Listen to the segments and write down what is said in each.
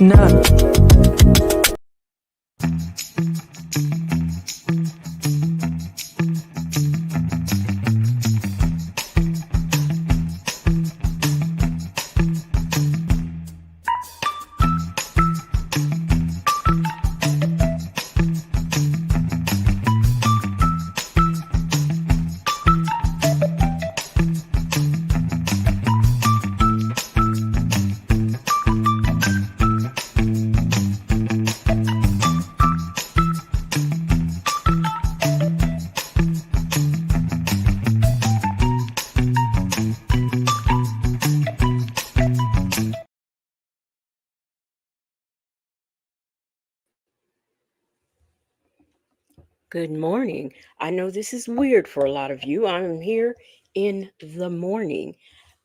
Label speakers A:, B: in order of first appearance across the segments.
A: No.
B: Good morning. I know this is weird for a lot of you. I'm here in the morning,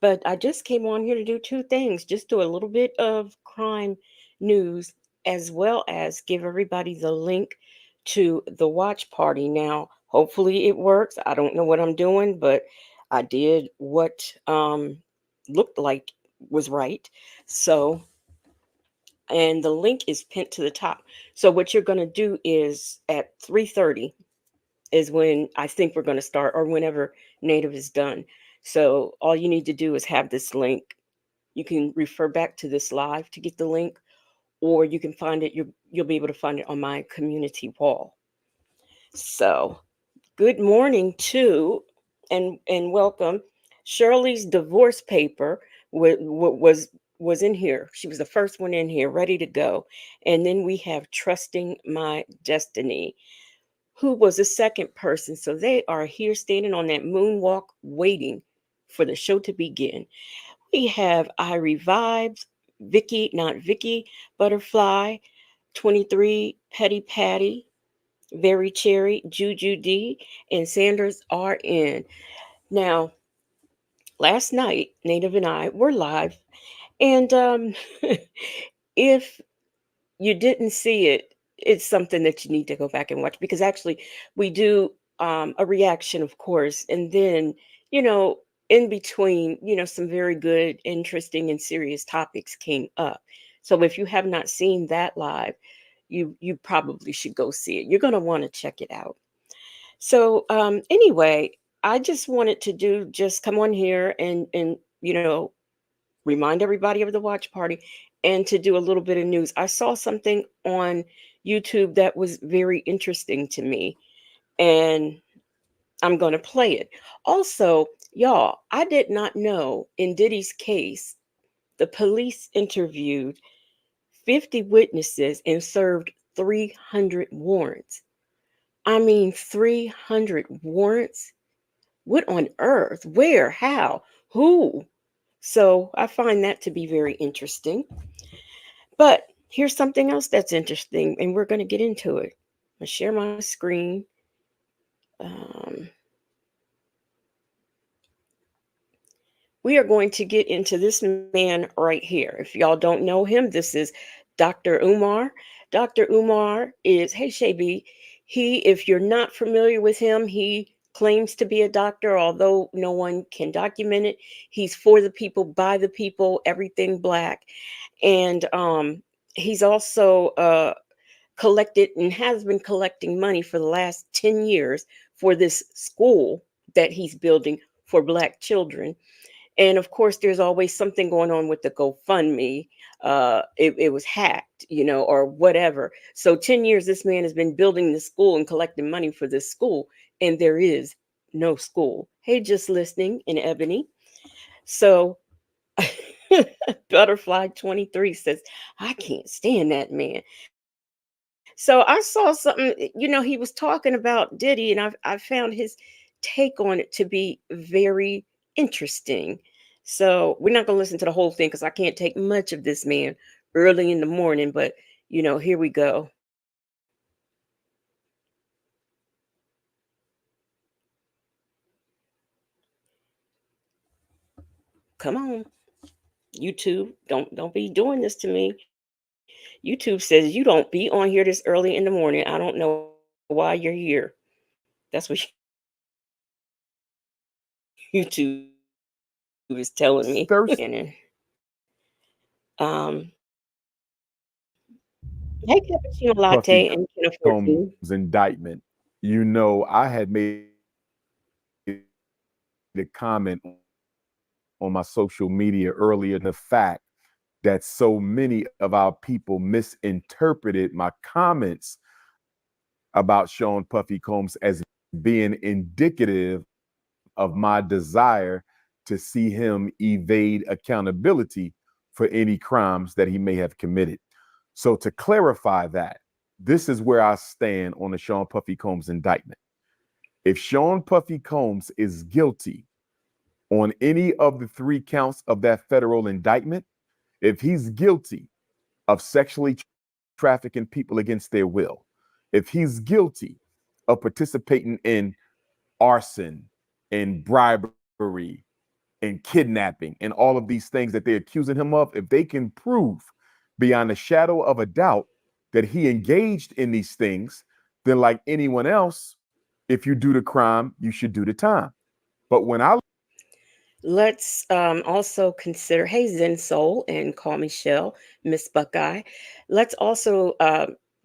B: but I just came on here to do two things, just do a little bit of crime news as well as give everybody the link to the watch party. Now, hopefully it works. I don't know what I'm doing, but I did what looked like was right. So, and the link is pinned to the top. So what you're going to do is at 3:30 is when I think we're going to start, or whenever Native is done. So all you need to do is have this link. You can refer back to this live to get the link, or you can find it. You'll be able to find it on my community wall. So good morning to, and welcome. Shirley's divorce paper was in here. She was the first one in here, ready to go. And then we have trusting my destiny, who was the second person. So they are here standing on that moonwalk waiting for the show to begin. We have Irie Vibes, Vicky, not Vicky, Butterfly, 23, Petty Patty, Very Cherry, Juju D, and Sanders are in. Now, last night, Native and I were live, and if you didn't see it, it's something that you need to go back and watch, because actually we do a reaction, of course, and then, you know, in between, some very good, interesting, and serious topics came up. So if you have not seen that live, you probably should go see it. You're going to want to check it out. So anyway, I just wanted to do just come on here and remind everybody of the watch party and to do a little bit of news. I saw something on YouTube that was very interesting to me, and I'm going to play it. Also, y'all, I did not know in Diddy's case, the police interviewed 50 witnesses and served 300 warrants. I mean, 300 warrants? What on earth? Where? How? Who? So I find that to be very interesting. But here's something else that's interesting, and we're going to get into it. I'll share my screen. Um, we are going to get into this man right here. If y'all don't know him, this is Dr. Umar. Dr. Umar is, hey, Shabi, if you're not familiar with him, he claims to be a doctor, although no one can document it. He's for the people, by the people, everything black. And he's also collected and has been collecting money for the last 10 years for this school that he's building for black children. And of course, there's always something going on with the GoFundMe. It was hacked, or whatever. So 10 years, this man has been building this school and collecting money for this school, and there is no school. Hey, just listening in Ebony. So Butterfly 23 says, I can't stand that man. So I saw something, he was talking about Diddy, and I found his take on it to be very interesting. So we're not going to listen to the whole thing because I can't take much of this man early in the morning, but here we go. Come on, YouTube, don't be doing this to me. YouTube says you don't be on here this early in the morning. I don't know why you're here. That's what YouTube is telling me.
A: First,
B: Um, Hey, cappuccino
A: Puffy
B: latte and can afford
A: Combs
B: to.
A: indictment, I had made a comment on my social media earlier the fact that so many of our people misinterpreted my comments about Sean Puffy Combs as being indicative of my desire to see him evade accountability for any crimes that he may have committed. So, to clarify that, this is where I stand on the Sean Puffy Combs indictment. If Sean Puffy Combs is guilty on any of the three counts of that federal indictment, if he's guilty of sexually trafficking people against their will, if he's guilty of participating in arson and bribery and kidnapping and all of these things that they're accusing him of, if they can prove beyond a shadow of a doubt that he engaged in these things, then like anyone else, if you do the crime, you should do the time. But when I
B: Let's also consider, hey, Zen Soul and Call Me Shell, Miss Buckeye. Let's also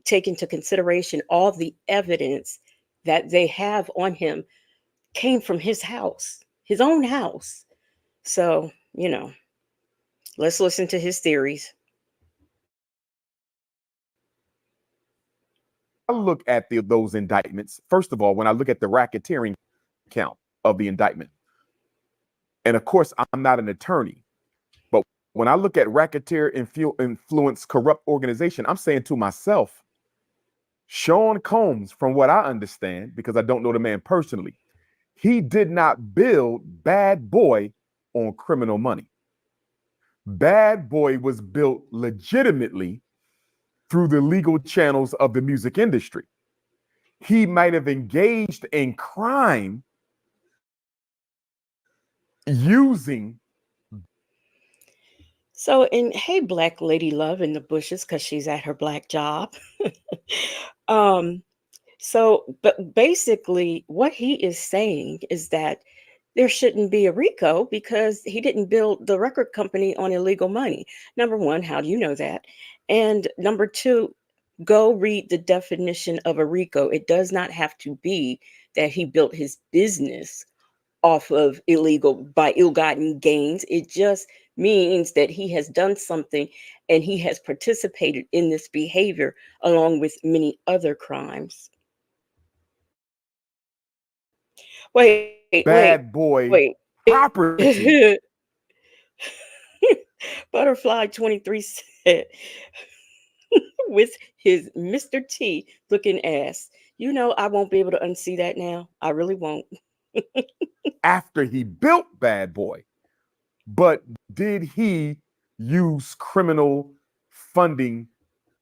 B: take into consideration all the evidence that they have on him came from his house, his own house. So, let's listen to his theories.
A: look at those indictments, first of all, when I look at the racketeering count of the indictment, and of course, I'm not an attorney, but when I look at racketeer influence corrupt organization, I'm saying to myself, Sean Combs, from what I understand, because I don't know the man personally, he did not build Bad Boy on criminal money. Bad Boy was built legitimately through the legal channels of the music industry. He might have engaged in crime using
B: So, and hey, Black Lady Love in the bushes because she's at her black job. um, but basically, what he is saying is that there shouldn't be a RICO because he didn't build the record company on illegal money. Number one, how do you know that? And number two, go read the definition of a RICO. It does not have to be that he built his business off of by ill-gotten gains. It just means that he has done something and he has participated in this behavior along with many other crimes. Wait,
A: Bad Boy
B: wait.
A: property.
B: Butterfly 23 said with his Mr. T looking ass. I won't be able to unsee that now. I really won't.
A: After he built Bad Boy. But did he use criminal funding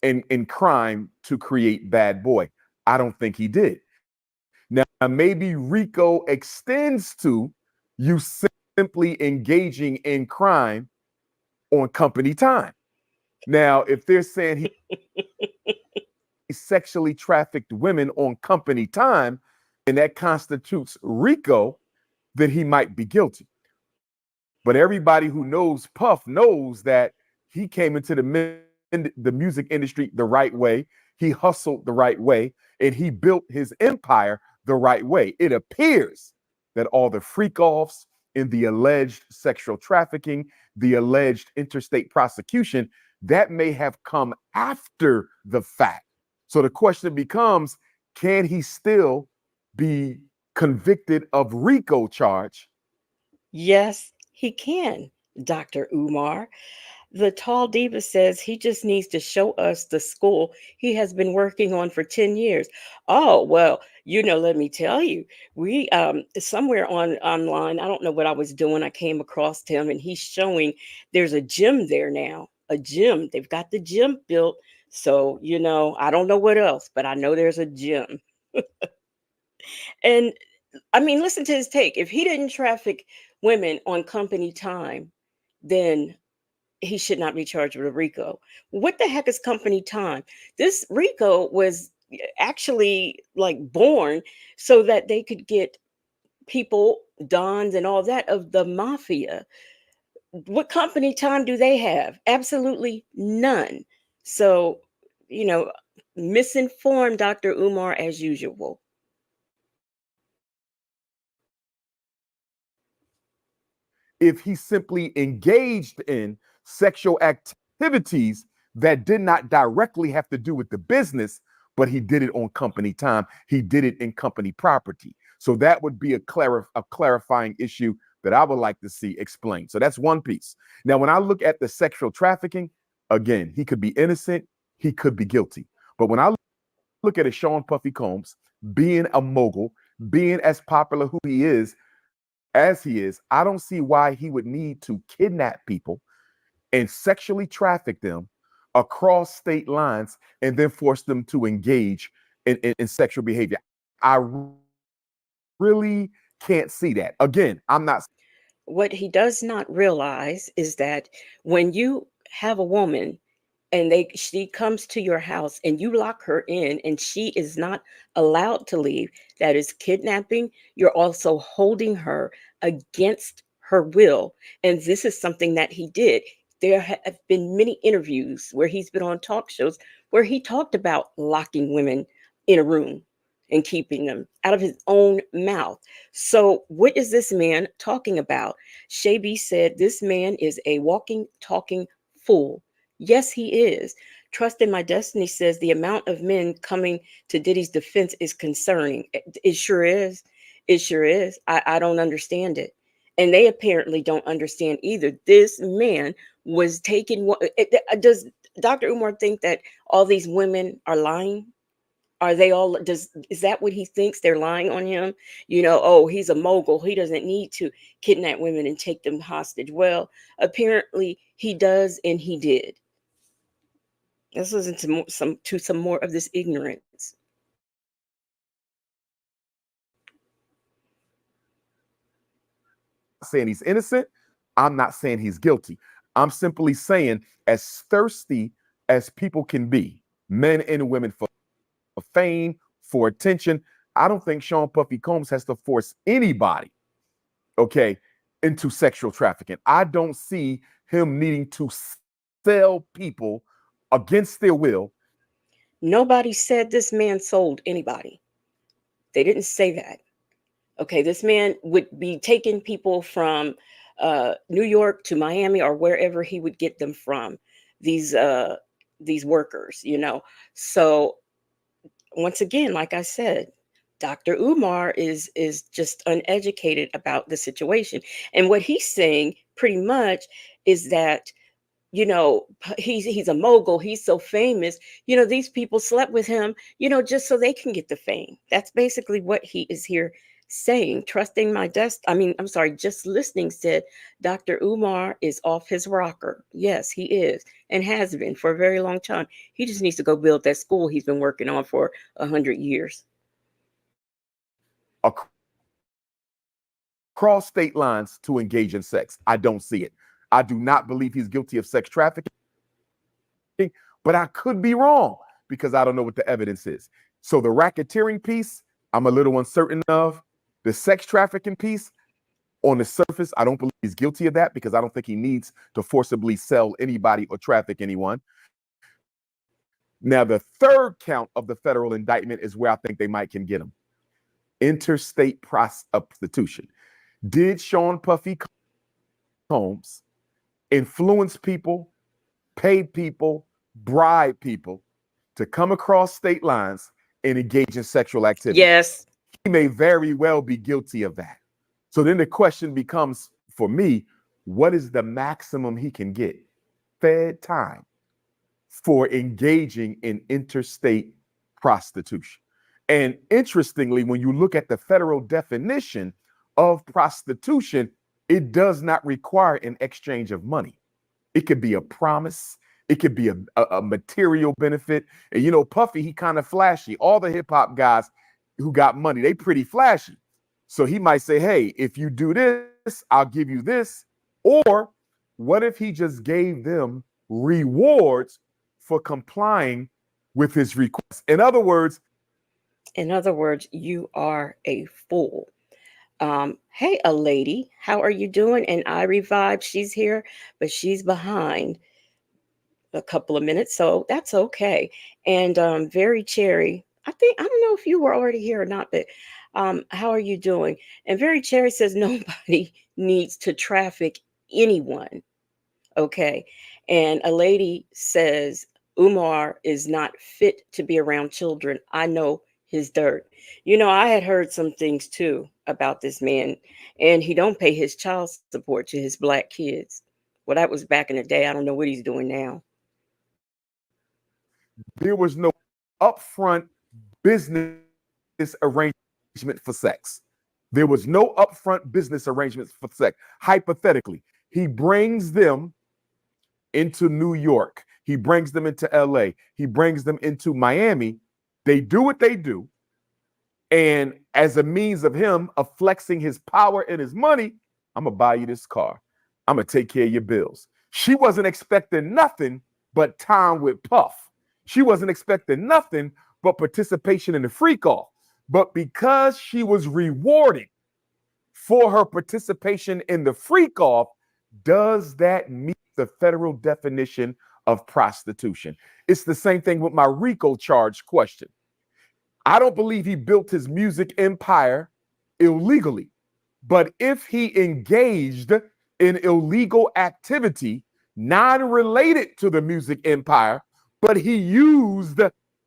A: and crime to create Bad Boy? I don't think he did. Now, maybe RICO extends to you simply engaging in crime on company time. Now, if they're saying he sexually trafficked women on company time and that constitutes RICO, then he might be guilty. But everybody who knows Puff knows that he came into the music industry the right way. He hustled the right way, and he built his empire the right way. It appears that all the freak offs in the alleged sexual trafficking, the alleged interstate prosecution, that may have come after the fact. So the question becomes, can he still be convicted of RICO charge?
B: Yes, he can, Dr. Umar. The tall diva says he just needs to show us the school he has been working on for 10 years. Oh, well, let me tell you, we somewhere online, I don't know what I was doing. I came across him and he's showing there's a gym there now. A gym. They've got the gym built. So, I don't know what else, but I know there's a gym. And I mean, listen to his take. If he didn't traffic women on company time, then he should not be charged with a RICO. What the heck is company time? This RICO was actually like born so that they could get people, dons, and all that of the mafia. What company time do they have? Absolutely none. So you know, misinformed Dr. Umar as usual.
A: If he simply engaged in sexual activities that did not directly have to do with the business, but he did it on company time. He did it in company property. So that would be a clarifying issue that I would like to see explained. So that's one piece. Now, when I look at the sexual trafficking, again, he could be innocent, he could be guilty. But when I look at a Sean Puffy Combs being a mogul, being as popular who he is, as he is, I don't see why he would need to kidnap people and sexually traffic them across state lines and then force them to engage in sexual behavior. I really can't see that. Again, I'm not
B: What he does not realize is that when you have a woman and she comes to your house and you lock her in and she is not allowed to leave, that is kidnapping. You're also holding her against her will, and this is something that he did. There have been many interviews where he's been on talk shows where he talked about locking women in a room and keeping them out of his own mouth. So what is this man talking about? Shaby said this man is a walking talking fool. Yes, he is. Trust in My Destiny says the amount of men coming to Diddy's defense is concerning. It sure is. It sure is. I don't understand it. And they apparently don't understand either. This man was taking what does Dr. Umar think that all these women are lying? Are they all does is that what he thinks they're lying on him? Oh, he's a mogul. He doesn't need to kidnap women and take them hostage. Well, apparently he does and he did. Let's listen to some more of this ignorance.
A: saying he's innocent. I'm not saying he's guilty. I'm simply saying, as thirsty as people can be, men and women, for fame, for attention, I don't think Sean Puffy Combs has to force anybody, okay, into sexual trafficking. I don't see him needing to sell people against their will.
B: Nobody said this man sold anybody. They didn't say that. Okay, this man would be taking people from New York to Miami or wherever he would get them from. These uh, these workers. So once again, like I said, Dr. Umar is just uneducated about the situation, and what he's saying pretty much is that he's a mogul, he's so famous, these people slept with him, just so they can get the fame. That's basically what he is here saying. Trusting my desk, I mean, I'm sorry, just listening said Dr. Umar is off his rocker. Yes, he is, and has been for a very long time. He just needs to go build that school he's been working on for 100 years.
A: Across state lines to engage in sex. I don't see it. I do not believe he's guilty of sex trafficking, but I could be wrong because I don't know what the evidence is. So the racketeering piece, I'm a little uncertain of. The sex trafficking piece, on the surface, I don't believe he's guilty of that because I don't think he needs to forcibly sell anybody or traffic anyone. Now, the third count of the federal indictment is where I think they might can get him. Interstate prostitution. Did Sean Puffy Combs influence people, pay people, bribe people to come across state lines and engage in sexual activity?
B: Yes.
A: He may very well be guilty of that. So then the question becomes for me, what is the maximum he can get? Fed time for engaging in interstate prostitution. And interestingly, when you look at the federal definition of prostitution, it does not require an exchange of money. It could be a promise. It could be a material benefit. And Puffy, he kind of flashy. All the hip hop guys who got money, they pretty flashy. So he might say, hey, if you do this, I'll give you this. Or what if he just gave them rewards for complying with his request?
B: In other words, you are a fool. Hey, a lady, how are you doing? And I revived. She's here, but she's behind. a couple of minutes, so that's okay. And Very Cherry, I don't know if you were already here or not, but how are you doing? And Very Cherry says nobody needs to traffic anyone. Okay. And a lady says Umar is not fit to be around children. I know his dirt. I had heard some things too about this man, and he don't pay his child support to his black kids. Well, that was back in the day. I don't know what he's doing now.
A: There was no upfront business arrangement for sex. There was no upfront business arrangements for sex. Hypothetically, he brings them into New York, he brings them into LA, he brings them into Miami. They do what they do. And as a means of him of flexing his power and his money, I'm going to buy you this car. I'm going to take care of your bills. She wasn't expecting nothing but time with Puff. She wasn't expecting nothing but participation in the freak off. But because she was rewarded for her participation in the freak off, does that meet the federal definition of prostitution? It's the same thing with my RICO charge question. I don't believe he built his music empire illegally. But if he engaged in illegal activity non related to the music empire, but he used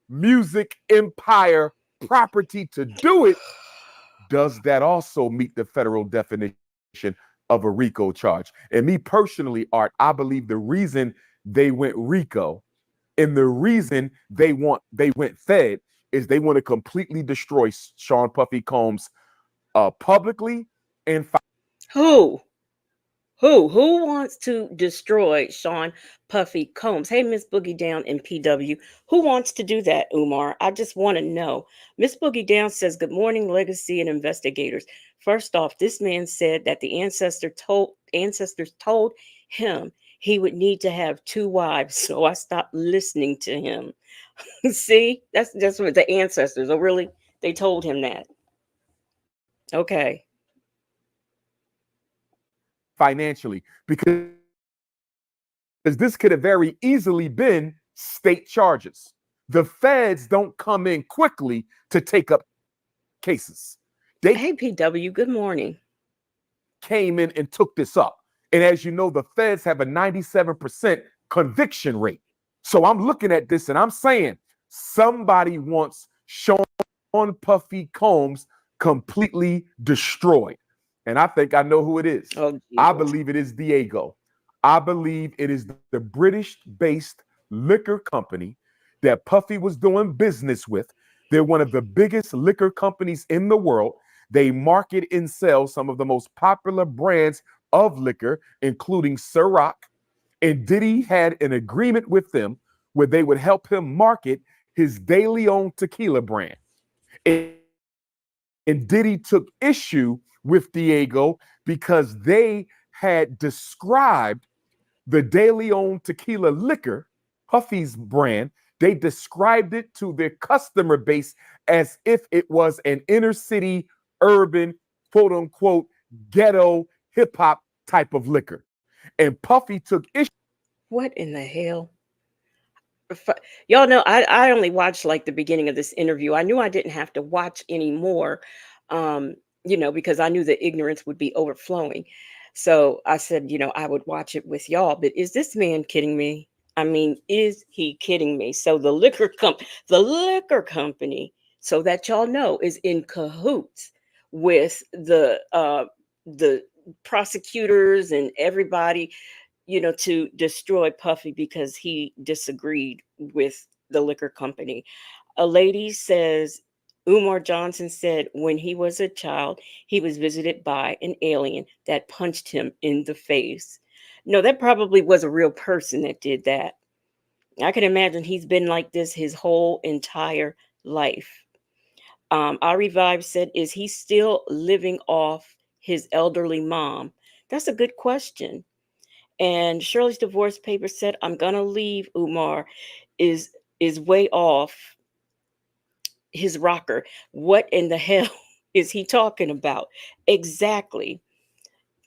A: music empire property to do it, does that also meet the federal definition of a RICO charge? And me personally, Art, I believe the reason they went RICO and the reason they went Fed is they want to completely destroy Sean Puffy Combs publicly and
B: Who? Who wants to destroy Sean Puffy Combs? Hey, Miss Boogie Down in PW. Who wants to do that, Umar? I just want to know. Miss Boogie Down says, "Good morning, legacy and investigators. First off, this man said that the ancestors told him he would need to have two wives, so I stopped listening to him." See, that's what the ancestors. Oh, really? They told him that. Okay.
A: financially, because this could have very easily been state charges. The feds don't come in quickly to take up cases. They
B: Hey, PW. Good morning.
A: came in and took this up. And as you know, the feds have a 97% conviction rate. So I'm looking at this and I'm saying somebody wants Sean Puffy Combs completely destroyed. And I think I know who it is.
B: Oh,
A: I
B: Jesus.
A: believe it is Diego. I believe it is the British based liquor company that Puffy was doing business with. They're one of the biggest liquor companies in the world. They market and sell some of the most popular brands of liquor, including Ciroc. And Diddy had an agreement with them where they would help him market his De Leon tequila brand. And Diddy took issue with Diego because they had described the De Leon tequila liquor, Puffy's brand, they described it to their customer base as if it was an inner city, urban, quote unquote, ghetto hip hop type of liquor. And Puffy took issue.
B: What in the hell? F- Y'all know I only watched like the beginning of this interview. I knew I didn't have to watch anymore, um, because I knew the ignorance would be overflowing. So I said, I would watch it with y'all. But is this man kidding me? I mean, is he kidding me? So the liquor company, so that y'all know, is in cahoots with the prosecutors and everybody, to destroy Puffy because he disagreed with the liquor company. A lady says Umar Johnson said when he was a child, he was visited by an alien that punched him in the face. No, that probably was a real person that did that. I can imagine he's been like this his whole entire life. Our Revive said, is he still living off his elderly mom? That's a good question. And Shirley's divorce paper said, "I'm gonna leave Umar is is way off his rocker. What in the hell is he talking about?" Exactly.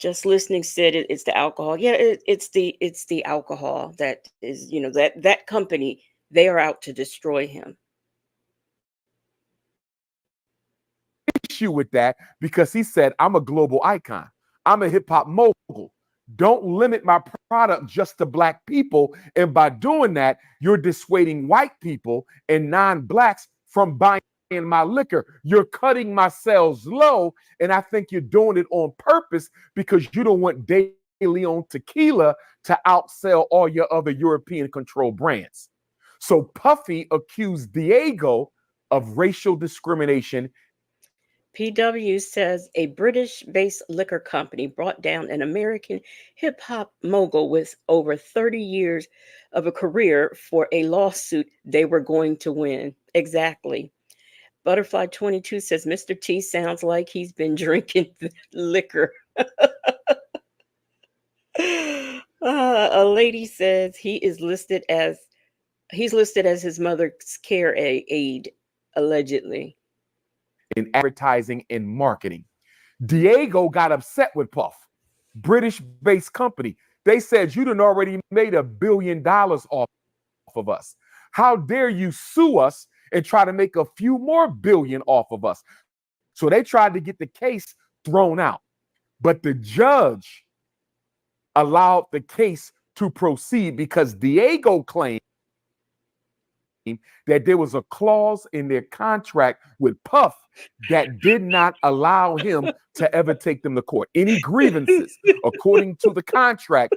B: Just listening said it's the alcohol. Yeah, it's the alcohol that is, that company, they are out to destroy him.
A: Issue with that because he said, I'm a global icon. I'm a hip hop mogul. Don't limit my product just to black people. And by doing that, you're dissuading white people and non blacks from buying my liquor. You're cutting my sales low. And I think you're doing it on purpose because you don't want De Leon tequila to outsell all your other European controlled brands. So Puffy accused Diego of racial discrimination.
B: PW says a British based liquor company brought down an American hip hop mogul with over 30 years of a career for a lawsuit they were going to win. Exactly. Butterfly 22 says Mr. T sounds like he's been drinking liquor. A lady says he's listed as his mother's care aide, allegedly.
A: In advertising and marketing. Diego got upset with Puff, British based company. They said, you done already made $1 billion off of us. How dare you sue us and try to make a few more billion off of us? So they tried to get the case thrown out. But the judge allowed the case to proceed because Diego claimed that there was a clause in their contract with Puff that did not allow him to ever take them to court. Any grievances, according to the contract.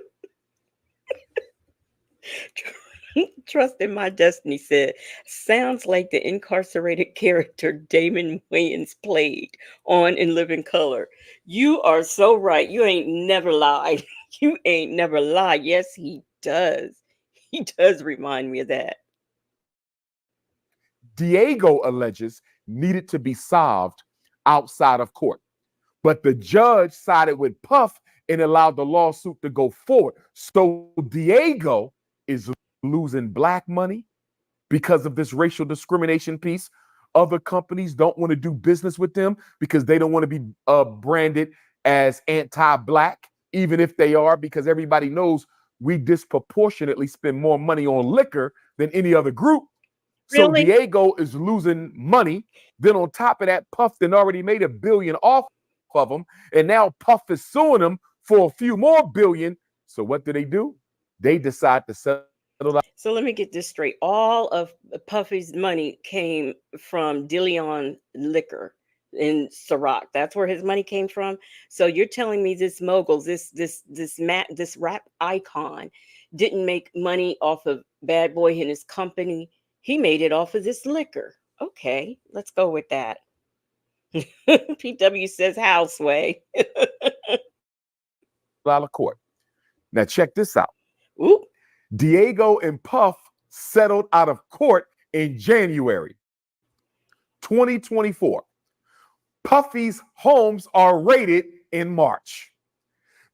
B: Trust in My Destiny said, sounds like the incarcerated character Damon Wayans played on In Living Color. You are so right. You ain't never lied. You ain't never lied. Yes, he does. He does remind me of that.
A: Diego alleges needed to be solved outside of court. But the judge sided with Puff and allowed the lawsuit to go forward. So Diego is losing black money because of this racial discrimination piece. Other companies don't want to do business with them because they don't want to be branded as anti-black, even if they are, because everybody knows we disproportionately spend more money on liquor than any other group. So
B: Really?
A: Diego is losing money. Then on top of that, Puff then already made $1 billion off of him, and now Puff is suing him for a few more billion. So what do? They decide to settle out.
B: So let me get this straight. All of Puffy's money came from Dillion Liquor in Ciroc. That's where his money came from. So you're telling me this mogul, this rap icon, didn't make money off of Bad Boy and his company. He made it off of this liquor. Okay, let's go with that. PW says houseway.
A: Out of court. Now check this out.
B: Ooh,
A: Diego and Puff settled out of court in January 2024. Puffy's homes are raided in March.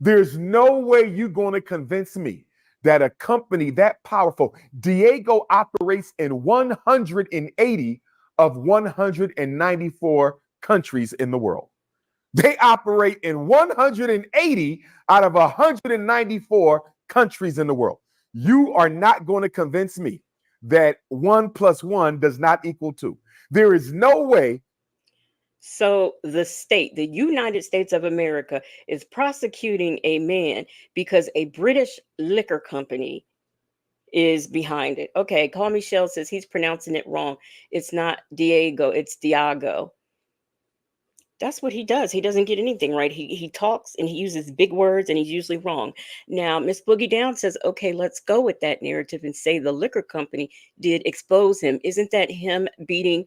A: There's no way you're going to convince me that a company that powerful, Diego operates in 180 of 194 countries in the world. They operate in 180 out of 194 countries in the world. You are not going to convince me that 1 + 1 does not equal 2. There is no way.
B: so the United States of America, is prosecuting a man because a British liquor company is behind it. Okay, Call Me Shell says he's pronouncing it wrong. It's not Diego, it's Diago. That's what he does. He doesn't get anything right. He talks and he uses big words and he's usually wrong. Now, Miss Boogie Down says, okay, let's go with that narrative and say the liquor company did expose him. Isn't that him beating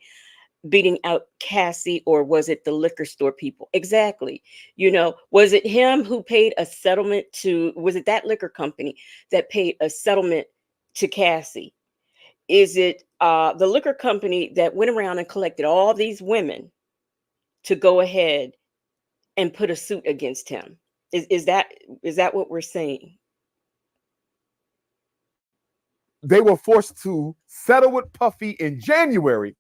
B: out Cassie, or was it the liquor store people? Exactly. Was it him who paid a settlement to, was it that liquor company that paid a settlement to Cassie? Is it the liquor company that went around and collected all these women to go ahead and put a suit against him? Is that what we're saying?
A: They were forced to settle with Puffy in January,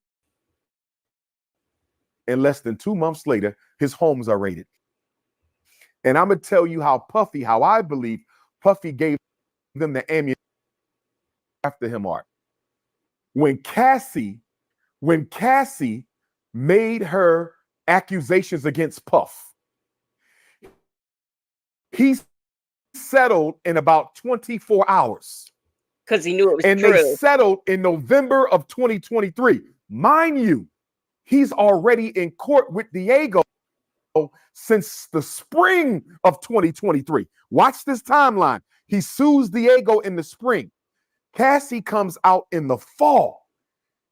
A: and less than 2 months later, his homes are raided. And I'm gonna tell you how I believe Puffy gave them the ammunition after him, Art. When Cassie, when Cassie made her accusations against Puff, he settled in about 24 hours.
B: Because he knew it was
A: And they
B: true.
A: settled in November of 2023. Mind you, he's already in court with Diego since the spring of 2023. Watch this timeline. He sues Diego in the spring. Cassie comes out in the fall.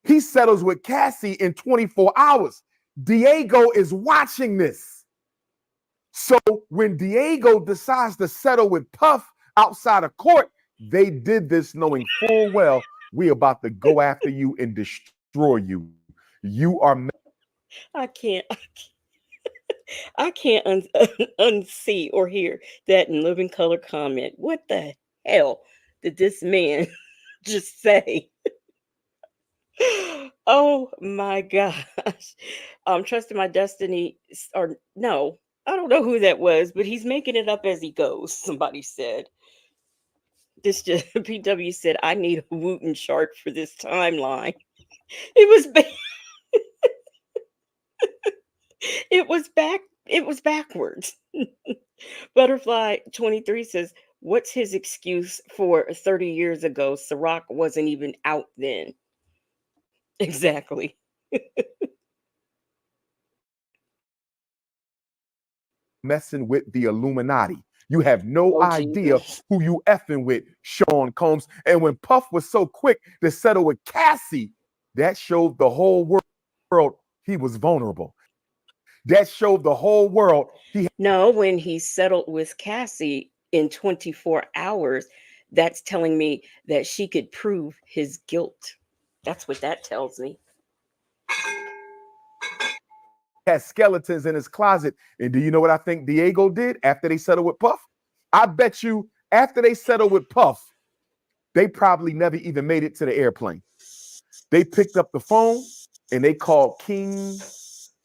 A: He settles with Cassie in 24 hours. Diego is watching this. So when Diego decides to settle with Puff outside of court, they did this knowing full well we about to go after you and destroy you. You are
B: I can't. I can't unsee or hear that in living color comment. What the hell did this man just say? Oh my gosh. I'm trusting my destiny, or no, I don't know who that was, but he's making it up as he goes. Somebody said. This just PW said, I need a Wooten chart for this timeline. It was it was backwards. Butterfly 23 says, what's his excuse for 30 years ago? Ciroc wasn't even out then. Exactly.
A: messing with the Illuminati. You have no
B: Oh
A: idea
B: Jesus.
A: who you effing with, Sean Combs. And when Puff was so quick to settle with Cassie, that showed the whole world he was vulnerable. That showed the whole world he
B: No, when he settled with Cassie in 24 hours, that's telling me that she could prove his guilt. That's what that tells me.
A: had skeletons in his closet. And do you know what I think Diego did after they settled with Puff? I bet you after they settled with Puff, they probably never even made it to the airplane. They picked up the phone and they called King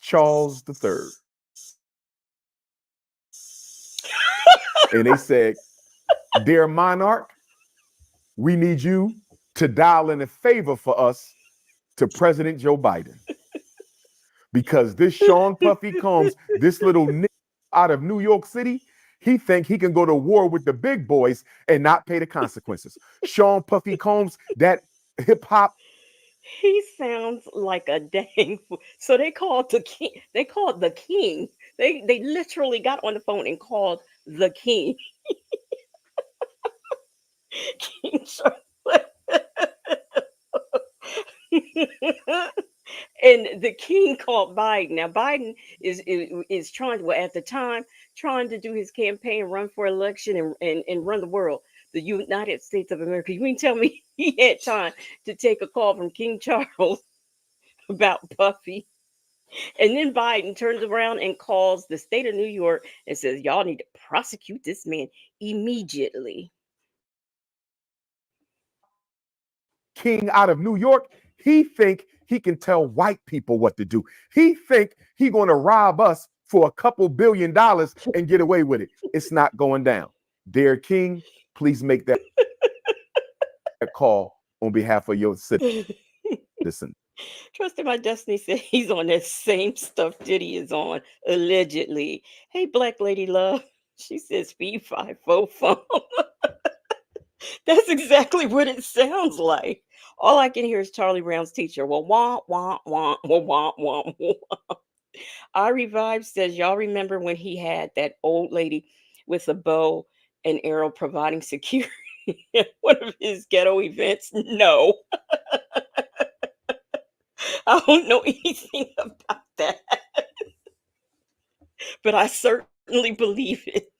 A: Charles III. And they said, Dear monarch, we need you to dial in a favor for us to President Joe Biden. Because this Sean Puffy Combs, this little nigga out of New York City, he think he can go to war with the big boys and not pay the consequences. Sean Puffy Combs, that hip hop
B: He sounds like a dang. So they called the king. They called the king. They literally got on the phone and called the king. King Charlotte. And the king called Biden. Now Biden is trying, well, at the time, trying to do his campaign, run for election, and run the world, the United States of America. You mean tell me he had time to take a call from King Charles about Puffy? And then Biden turns around and calls the state of New York and says, y'all need to prosecute this man immediately.
A: king out of New York, he think he can tell white people what to do. He think he going to rob us for a couple $1 billion and get away with it. It's not going down. Dear King, please make that call on behalf of your citizen.
B: Trusting my destiny said he's on that same stuff Diddy is on, allegedly. Hey, Black Lady Love. She says speed 5 phone. That's exactly what it sounds like. All I can hear is Charlie Brown's teacher. Well, wah, wah, wah, wah, wah, wah, wah. I Revive says, y'all remember when he had that old lady with a bow and arrow providing security at one of his ghetto events? No, I don't know anything about that, but I certainly believe it.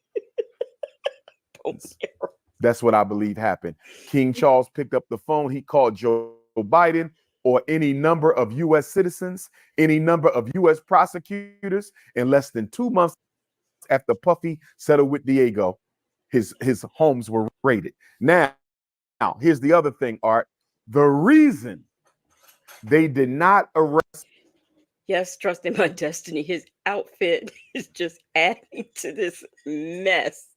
A: That's what I believe happened. King Charles picked up the phone. He called Joe Biden or any number of U.S. citizens, any number of U.S. prosecutors. In less than 2 months after Puffy settled with Diego, his homes were raided. Now, here's the other thing, Art. The reason they did not arrest
B: Yes, trust in my destiny. His outfit is just adding to this mess.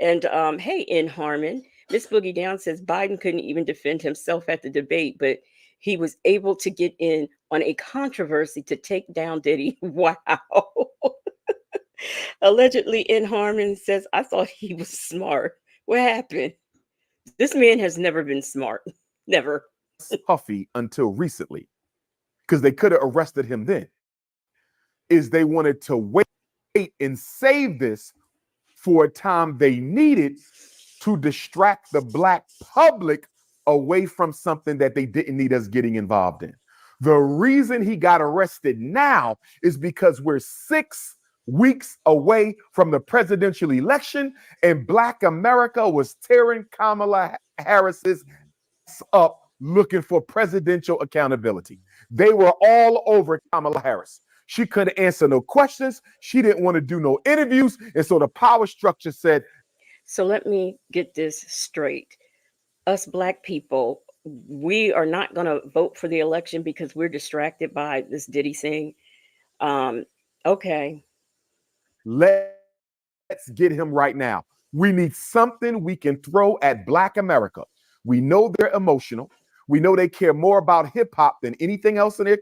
B: And hey, in Harmon, Miss Boogie Down says Biden couldn't even defend himself at the debate, but he was able to get in on a controversy to take down Diddy. Wow. Allegedly, in Harmon says, I thought he was smart. What happened? This man has never been smart. Never.
A: Puffy until recently, because they could have arrested him then, is they wanted to wait and save this for a time they needed to distract the black public away from something that they didn't need us getting involved in. The reason he got arrested now is because we're 6 weeks away from the presidential election, and Black America was tearing Kamala Harris's up looking for presidential accountability. They were all over Kamala Harris. She couldn't answer no questions. She didn't want to do no interviews. And so the power structure said,
B: So let me get this straight. Us black people, we are not going to vote for the election because we're distracted by this Diddy thing. Um, okay.
A: let's get him right now. We need something we can throw at Black America. We know they're emotional. We know they care more about hip hop than anything else in their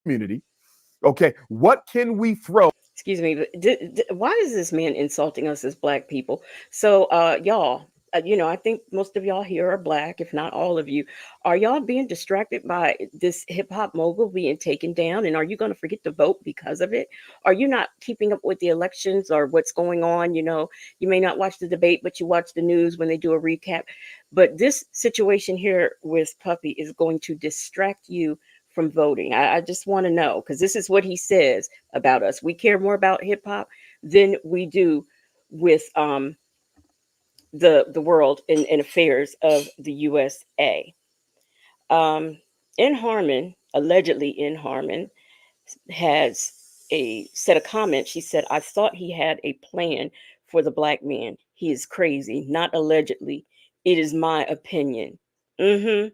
A: community. Okay, what can we throw?
B: Excuse me, but why is this man insulting us as black people? So, y'all, I think most of y'all here are black, if not all of you. Are y'all being distracted by this hip hop mogul being taken down? And are you going to forget to vote because of it? Are you not keeping up with the elections or what's going on? You may not watch the debate, but you watch the news when they do a recap. But this situation here with Puppy is going to distract you from voting. I just want to know, because this is what he says about us. We care more about hip hop than we do with the world and affairs of the USA. Um, in Harmon, allegedly in Harmon, has a set of comments. She said, I thought he had a plan for the black man. He is crazy, not allegedly. It is my opinion. Mm-hmm.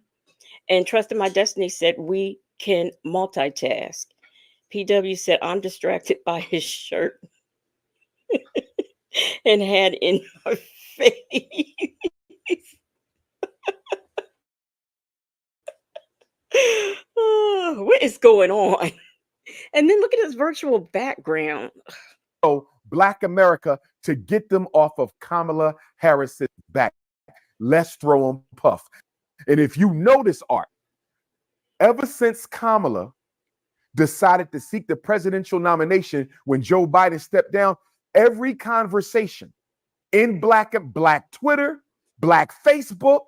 B: And Trust in My Destiny said, we can multitask. PW said, I'm distracted by his shirt and had in my face. Oh, what is going on? And then look at his virtual background.
A: Black America to get them off of Kamala Harris's back. Let's throw them Puff. And if you notice, Art, ever since Kamala decided to seek the presidential nomination when Joe Biden stepped down, every conversation in black Twitter, black Facebook,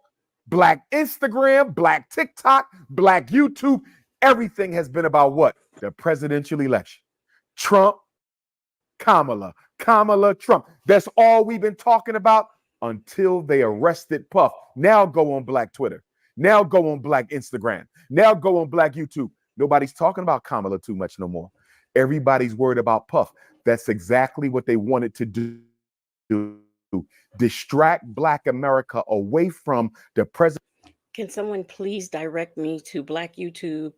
A: black Instagram, black TikTok, black YouTube, everything has been about what? The presidential election. Trump, Kamala, Trump. That's all we've been talking about until they arrested Puff. Now go on black Twitter. Now go on black Instagram. Now go on black YouTube. Nobody's talking about Kamala too much no more. Everybody's worried about Puff. That's exactly what they wanted to do. Distract Black America away from the president.
B: Can someone please direct me to Black YouTube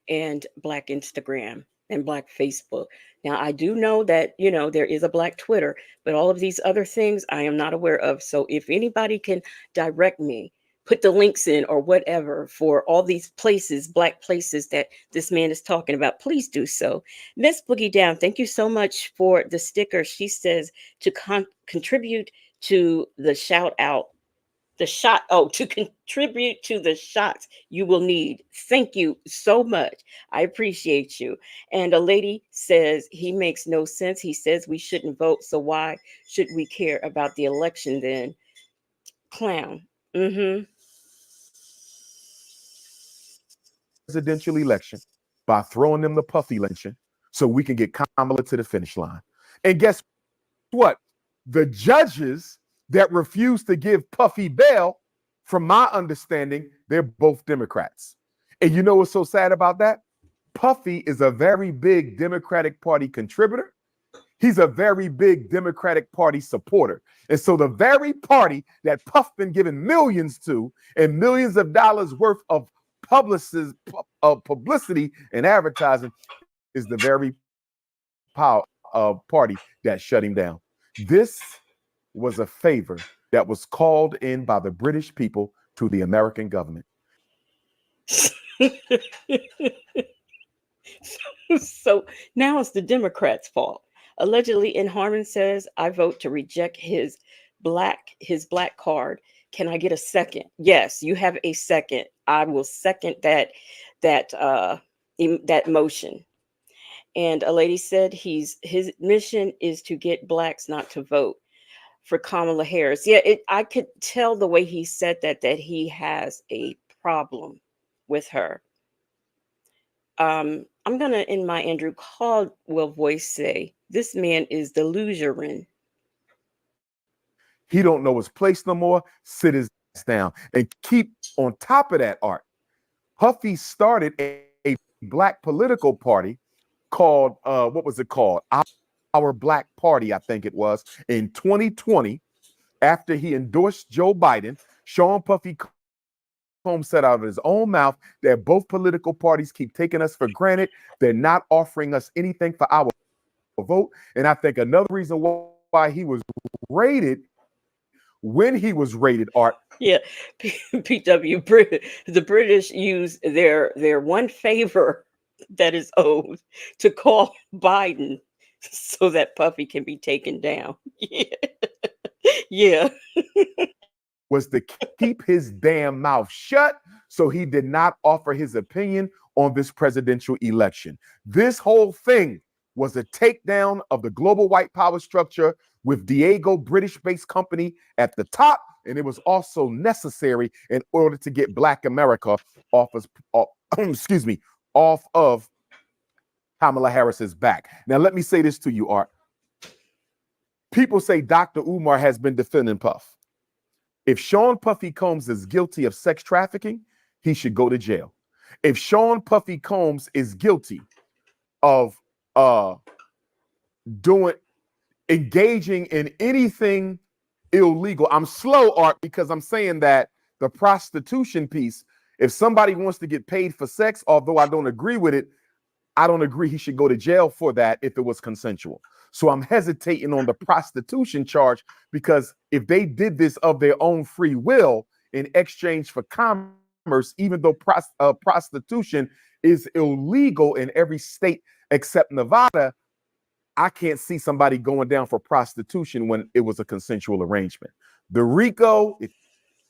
B: and Black Instagram and Black Facebook? Now, I do know that, there is a Black Twitter, but all of these other things I am not aware of. So if anybody can direct me, put the links in or whatever for all these places, Black places that this man is talking about, please do so. Miss Boogie Down, thank you so much for the sticker. She says to contribute to the shout out to contribute to the shots you will need. Thank you so much. I appreciate you. And a lady says he makes no sense. He says we shouldn't vote, so why should we care about the election then? Clown. Mm-hmm.
A: Presidential election by throwing them the Puffy election so we can get Kamala to the finish line. And guess what? The judges that refuse to give Puffy bail, from my understanding, they're both Democrats. And you know what's so sad about that? Puffy is a very big Democratic Party contributor. He's a very big Democratic Party supporter. And so the very party that Puff been giving millions to and millions of dollars worth of publicity and advertising is the very party that shut him down. This was a favor that was called in by the British people to the American government.
B: So now it's the Democrats' fault. Allegedly, in Harmon says, "I vote to reject his black card. Can I get a second?" Yes, you have a second. I will second that motion. And a lady said his mission is to get blacks not to vote for Kamala Harris. Yeah, I could tell the way he said that he has a problem with her. I'm gonna, in my Andrew Caldwell voice, say this man is delusional.
A: He don't know his place no more. Sit his ass down and keep on top of that art. Puffy started a black political party called what was it called? Our Black Party, I think it was, in 2020. After he endorsed Joe Biden, Sean Puffy Combs said out of his own mouth that both political parties keep taking us for granted. They're not offering us anything for our vote. And I think another reason why he was raided when he was raided, Art,
B: Yeah, PW. The British use their one favor that is owed to call Biden so that Puffy can be taken down. Yeah, yeah.
A: was to keep his damn mouth shut so he did not offer his opinion on this presidential election. This whole thing was a takedown of the global white power structure with Diego British based company at the top. And it was also necessary in order to get Black America off of, excuse me, off of Kamala Harris's back. Now, let me say this to you, Art. People say Dr. Umar has been defending Puff. If Sean Puffy Combs is guilty of sex trafficking, he should go to jail. If Sean Puffy Combs is guilty of doing engaging in anything illegal, I'm slow, Art, because I'm saying that the prostitution piece, if somebody wants to get paid for sex, although I don't agree with it, I don't agree he should go to jail for that if it was consensual. So I'm hesitating on the prostitution charge because if they did this of their own free will in exchange for commerce, even though prostitution is illegal in every state except Nevada, I can't see somebody going down for prostitution when it was a consensual arrangement. The RICO,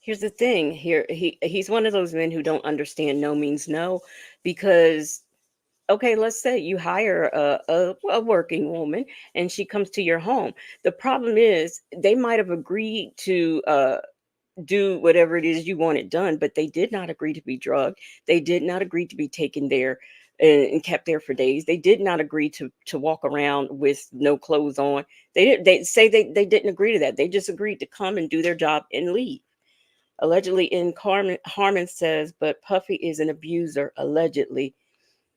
B: Here's the thing. He's one of those men who don't understand no means no, because okay, let's say you hire a working woman and she comes to your home. The problem is they might have agreed to do whatever it is you want it done, but they did not agree to be drugged. They did not agree to be taken there and kept there for days. They did not agree to walk around with no clothes on. They say they didn't agree to that. They just agreed to come and do their job and leave. Allegedly, in Harmon says, but Puffy is an abuser. Allegedly,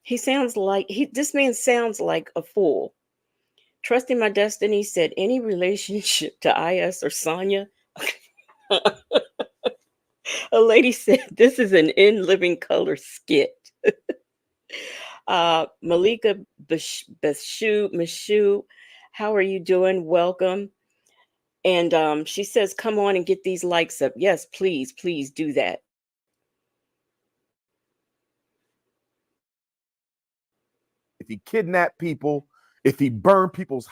B: this man sounds like a fool. Trusting my destiny said any relationship to IS or Sonya. A lady said this is an in living color skit. Malika Mashu, how are you doing? Welcome. And she says, come on and get these likes up. Yes, please do that.
A: if he kidnapped people, if he burned people's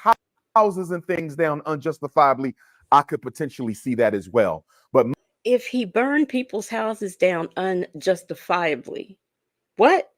A: houses and things down unjustifiably, I could potentially see that as well. But
B: If he burned people's houses down unjustifiably, what?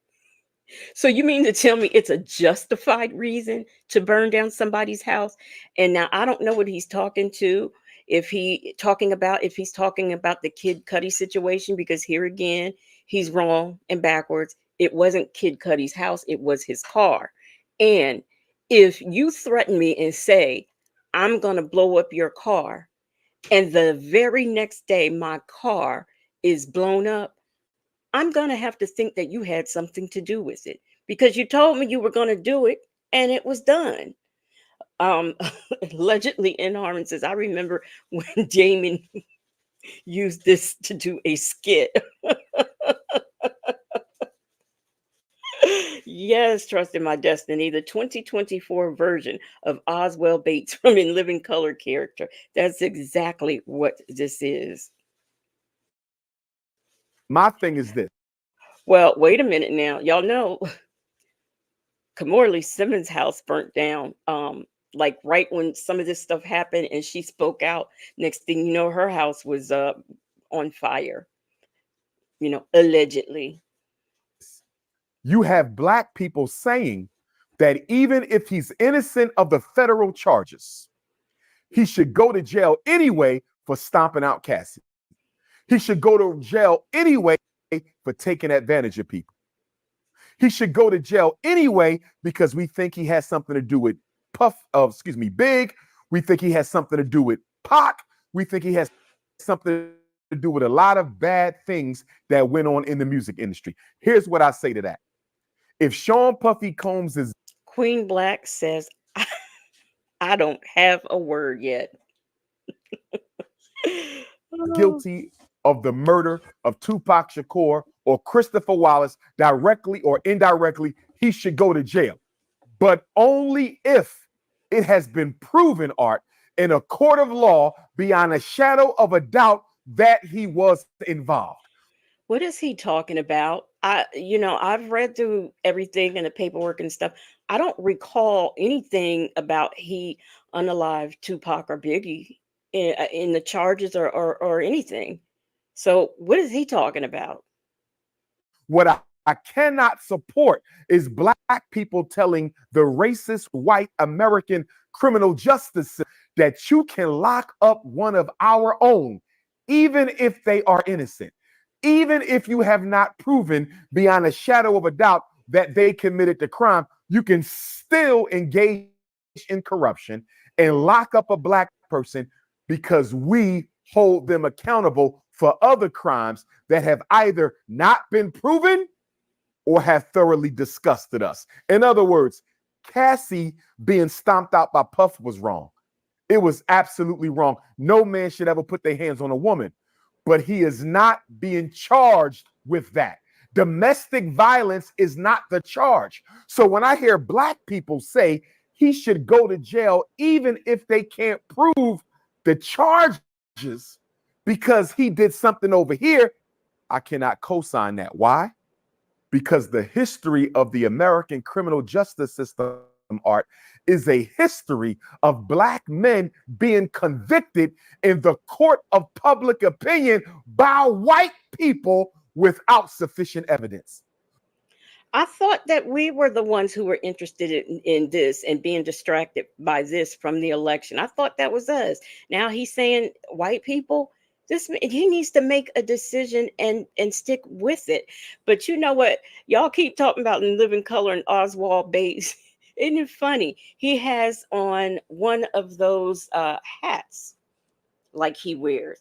B: So you mean to tell me it's a justified reason to burn down somebody's house? And now I don't know what he's talking to. If he's talking about the Kid Cudi situation, because here again, he's wrong and backwards. It wasn't Kid Cudi's house, it was his car. And if you threaten me and say, I'm gonna blow up your car, and the very next day my car is blown up, I'm going to have to think that you had something to do with it because you told me you were going to do it and it was done. Um, Allegedly, in Harmon says, I remember when Damon used this to do a skit. Yes, Trust in My Destiny, the 2024 version of Oswell Bates from In Living Color character. That's exactly what this is.
A: My thing is this.
B: Well, wait a minute now. Y'all know Kamorley Simmons' house burnt down. Like right when some of this stuff happened and she spoke out, next thing you know, her house was on fire, allegedly.
A: You have black people saying that even if he's innocent of the federal charges, he should go to jail anyway for stomping out Cassie. He should go to jail anyway for taking advantage of people. He should go to jail anyway because we think he has something to do with Big. We think he has something to do with Pac. We think he has something to do with a lot of bad things that went on in the music industry. Here's what I say to that. If Sean Puffy Combs is
B: Queen Black says, I don't have a word yet. Oh.
A: guilty of the murder of Tupac Shakur or Christopher Wallace, directly or indirectly, he should go to jail. But only if it has been proven, Art, in a court of law beyond a shadow of a doubt that he was involved.
B: What is he talking about? I've read through everything and the paperwork and stuff. I don't recall anything about he unalived Tupac or Biggie in the charges or anything. So what is he talking about?
A: What I cannot support is black people telling the racist white American criminal justice system that you can lock up one of our own, even if they are innocent, even if you have not proven beyond a shadow of a doubt that they committed the crime, you can still engage in corruption and lock up a black person because we hold them accountable for other crimes that have either not been proven or have thoroughly disgusted us. In other words, Cassie being stomped out by Puff was wrong. It was absolutely wrong. No man should ever put their hands on a woman, but he is not being charged with that. Domestic violence is not the charge. So when I hear black people say he should go to jail, even if they can't prove the charges because he did something over here, I cannot co-sign that. Why? Because the history of the American criminal justice system, Art, is a history of black men being convicted in the court of public opinion by white people without sufficient evidence.
B: I thought that we were the ones who were interested in this and being distracted by this from the election. I thought that was us. Now he's saying white people. He needs to make a decision and stick with it. But you know what? Y'all keep talking about In Living Color and Oswald Bates. Isn't it funny? He has on one of those hats like he wears.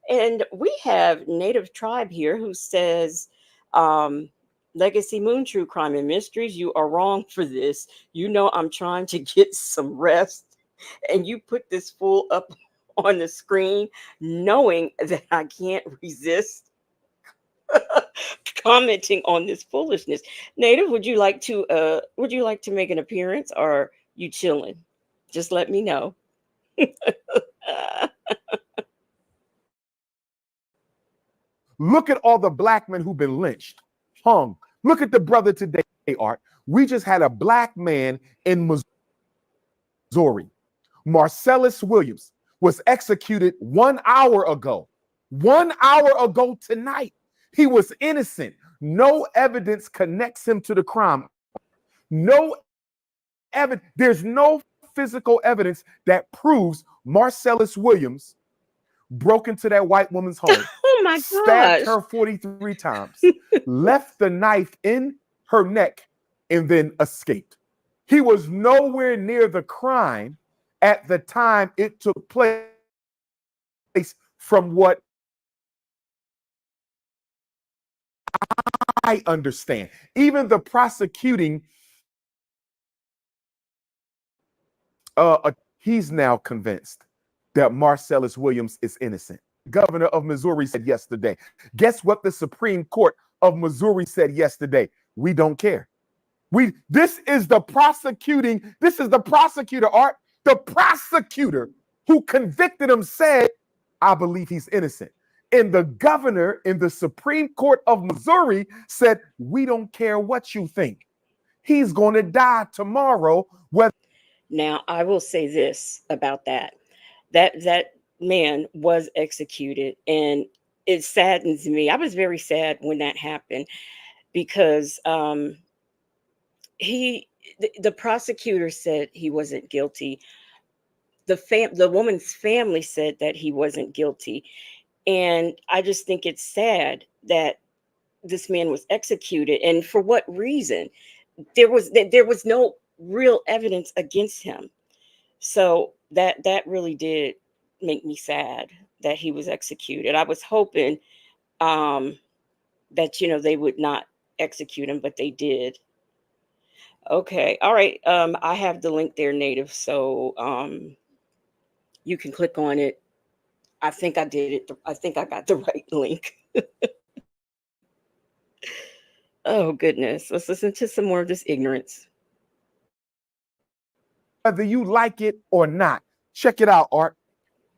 B: And we have Native Tribe here who says, um, Legacy Moon, True Crime and Mysteries, you are wrong for this. You know, I'm trying to get some rest. And you put this fool up on the screen knowing that I can't resist commenting on this foolishness. Native, would you like to make an appearance or you chilling? Just let me know.
A: Look at all the black men who've been lynched, hung. Look at the brother today, Art. We just had a black man in Missouri. Marcellus Williams was executed 1 hour ago. 1 hour ago tonight. He was innocent. No evidence connects him to the crime. No evidence. There's no physical evidence that proves Marcellus Williams broke into that white woman's home,
B: Oh my
A: stabbed
B: gosh.
A: her 43 times, left the knife in her neck, and then escaped. He was nowhere near the crime at the time it took place, from what I understand. Even the prosecuting, he's now convinced that Marcellus Williams is innocent. Governor of Missouri said yesterday. Guess what the Supreme Court of Missouri said yesterday? We don't care. This is the prosecuting, this is the prosecutor, Art. The prosecutor who convicted him said, I believe he's innocent. And the governor in the Supreme Court of Missouri said, we don't care what you think. He's going to die tomorrow. Whether
B: Now, I will say this about that. That man was executed, and it saddens me. I was very sad when that happened because the prosecutor said he wasn't guilty. The woman's family said that he wasn't guilty, and I just think it's sad that this man was executed, and for what reason? There was no real evidence against him. So that really did make me sad that he was executed. I was hoping um, that they would not execute him, but they did. Okay, all right. I have the link there, Native, so you can click on it. I think I did it. I think I got the right link. Oh goodness, let's listen to some more of this ignorance.
A: you like it or not, check it out, Art.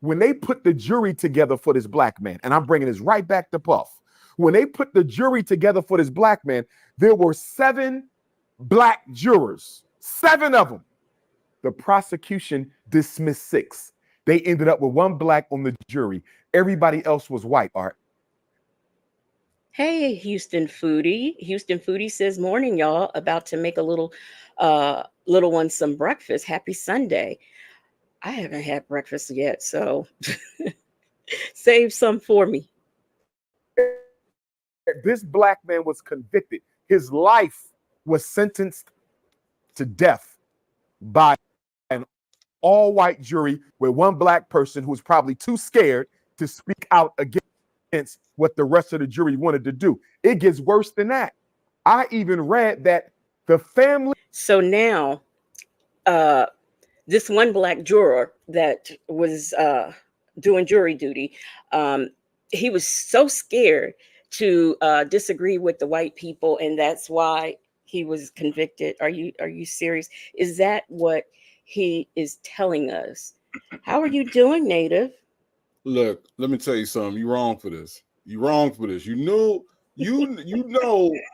A: When they put the jury together for this black man, and I'm bringing this right back to Puff. When they put the jury together for this black man, there were 7 black jurors, 7 of them. The prosecution dismissed 6. They ended up with 1 black on the jury. Everybody else was white, Art.
B: Hey, Houston Foodie. Houston Foodie says, "Morning, y'all. About to make a little one some breakfast. Happy Sunday." I haven't had breakfast yet, so save some for me.
A: This black man was convicted. His life was sentenced to death by an all-white jury with 1 black person who was probably too scared to speak out against what the rest of the jury wanted to do. It gets worse than that. I even read that the family.
B: So now, uh, this one black juror that was doing jury duty, um, he was so scared to disagree with the white people, and that's why he was convicted. Are you serious? Is that what he is telling us? How are you doing, Native?
C: Look, let me tell you something. You're wrong for this. You're wrong for this. You know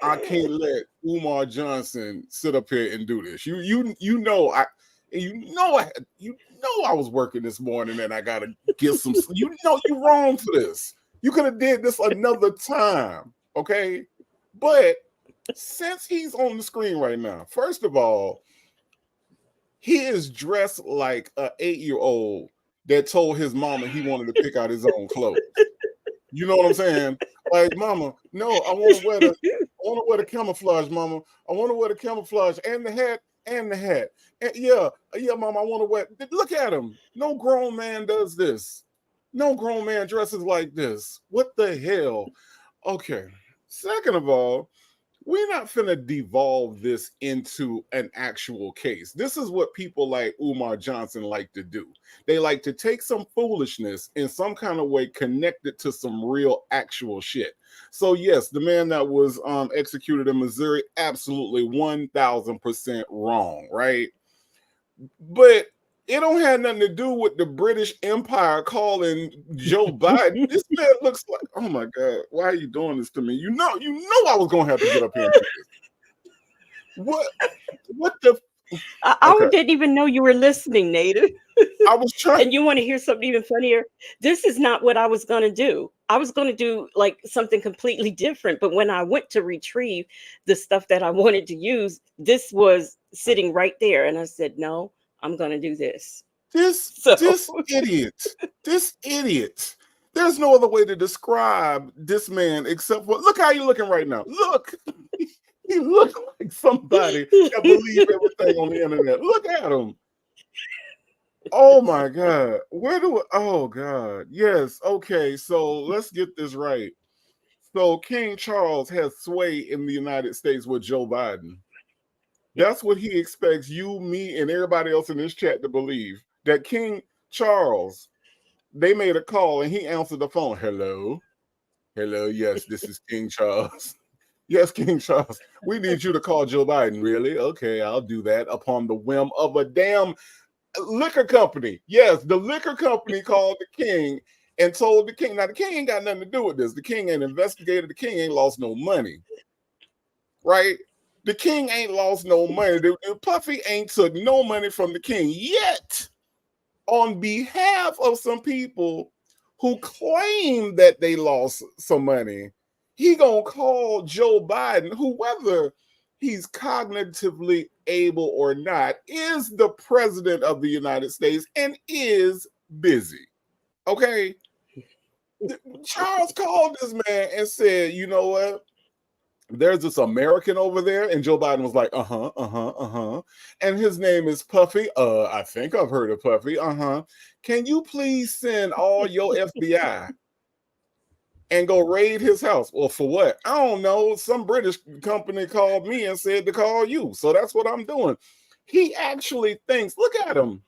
C: I can't let Umar Johnson sit up here and do this. You know I was working this morning and I gotta get some. You're wrong for this. You could have did this another time, okay? But since he's on the screen right now, first of all, he is dressed like an 8-year-old that told his mama he wanted to pick out his own clothes. You know what I'm saying? Like, mama, no, I want to wear the camouflage, mama. I want to wear the camouflage and the hat and the hat. And yeah, mama, I want to wear. Look at him. No grown man does this. No grown man dresses like this. What the hell? Okay. Second of all, we're not finna devolve this into an actual case. This is what people like Umar Johnson like to do. They like to take some foolishness in some kind of way, connect it to some real actual shit. So yes, the man that was executed in Missouri, absolutely 1,000% wrong, right? But it don't have nothing to do with the British Empire calling Joe Biden. This man looks like, oh my God, why are you doing this to me? You know I was gonna have to get up here and do this. What the
B: I didn't even know you were listening, Native.
C: I was trying.
B: And you want to hear something even funnier? This is not what I was going to do. I was going to do like something completely different. But when I went to retrieve the stuff that I wanted to use, this was sitting right there. And I said, no, I'm going to do this. So
C: This idiot. There's no other way to describe this man except for look how you looking right now. Look, he looks like somebody that believes everything on the internet. Look at him. Oh my God. Oh God. Yes. Okay. So let's get this right. So King Charles has sway in the United States with Joe Biden. That's what he expects you, me, and everybody else in this chat to believe. That King Charles, they made a call and he answered the phone. Hello. Hello. Yes, this is King Charles. Yes, King Charles, we need you to call Joe Biden. Really? Okay, I'll do that upon the whim of a damn liquor company. Yes, the liquor company called the king and told the king. Now, the king ain't got nothing to do with this. The king ain't investigated. The king ain't lost no money, right? The king ain't lost no money. The Puffy ain't took no money from the king yet. On behalf of some people who claim that they lost some money, he gonna call Joe Biden, who, whether he's cognitively able or not, is the president of the United States and is busy. Okay. Charles called this man and said, you know what? There's this American over there. And Joe Biden was like, uh-huh, uh-huh, uh-huh. And his name is Puffy. I think I've heard of Puffy. Uh-huh. Can you please send all your FBI and go raid his house? Well, for what? I don't know. Some British company called me and said to call you. So that's what I'm doing. He actually thinks, look at him.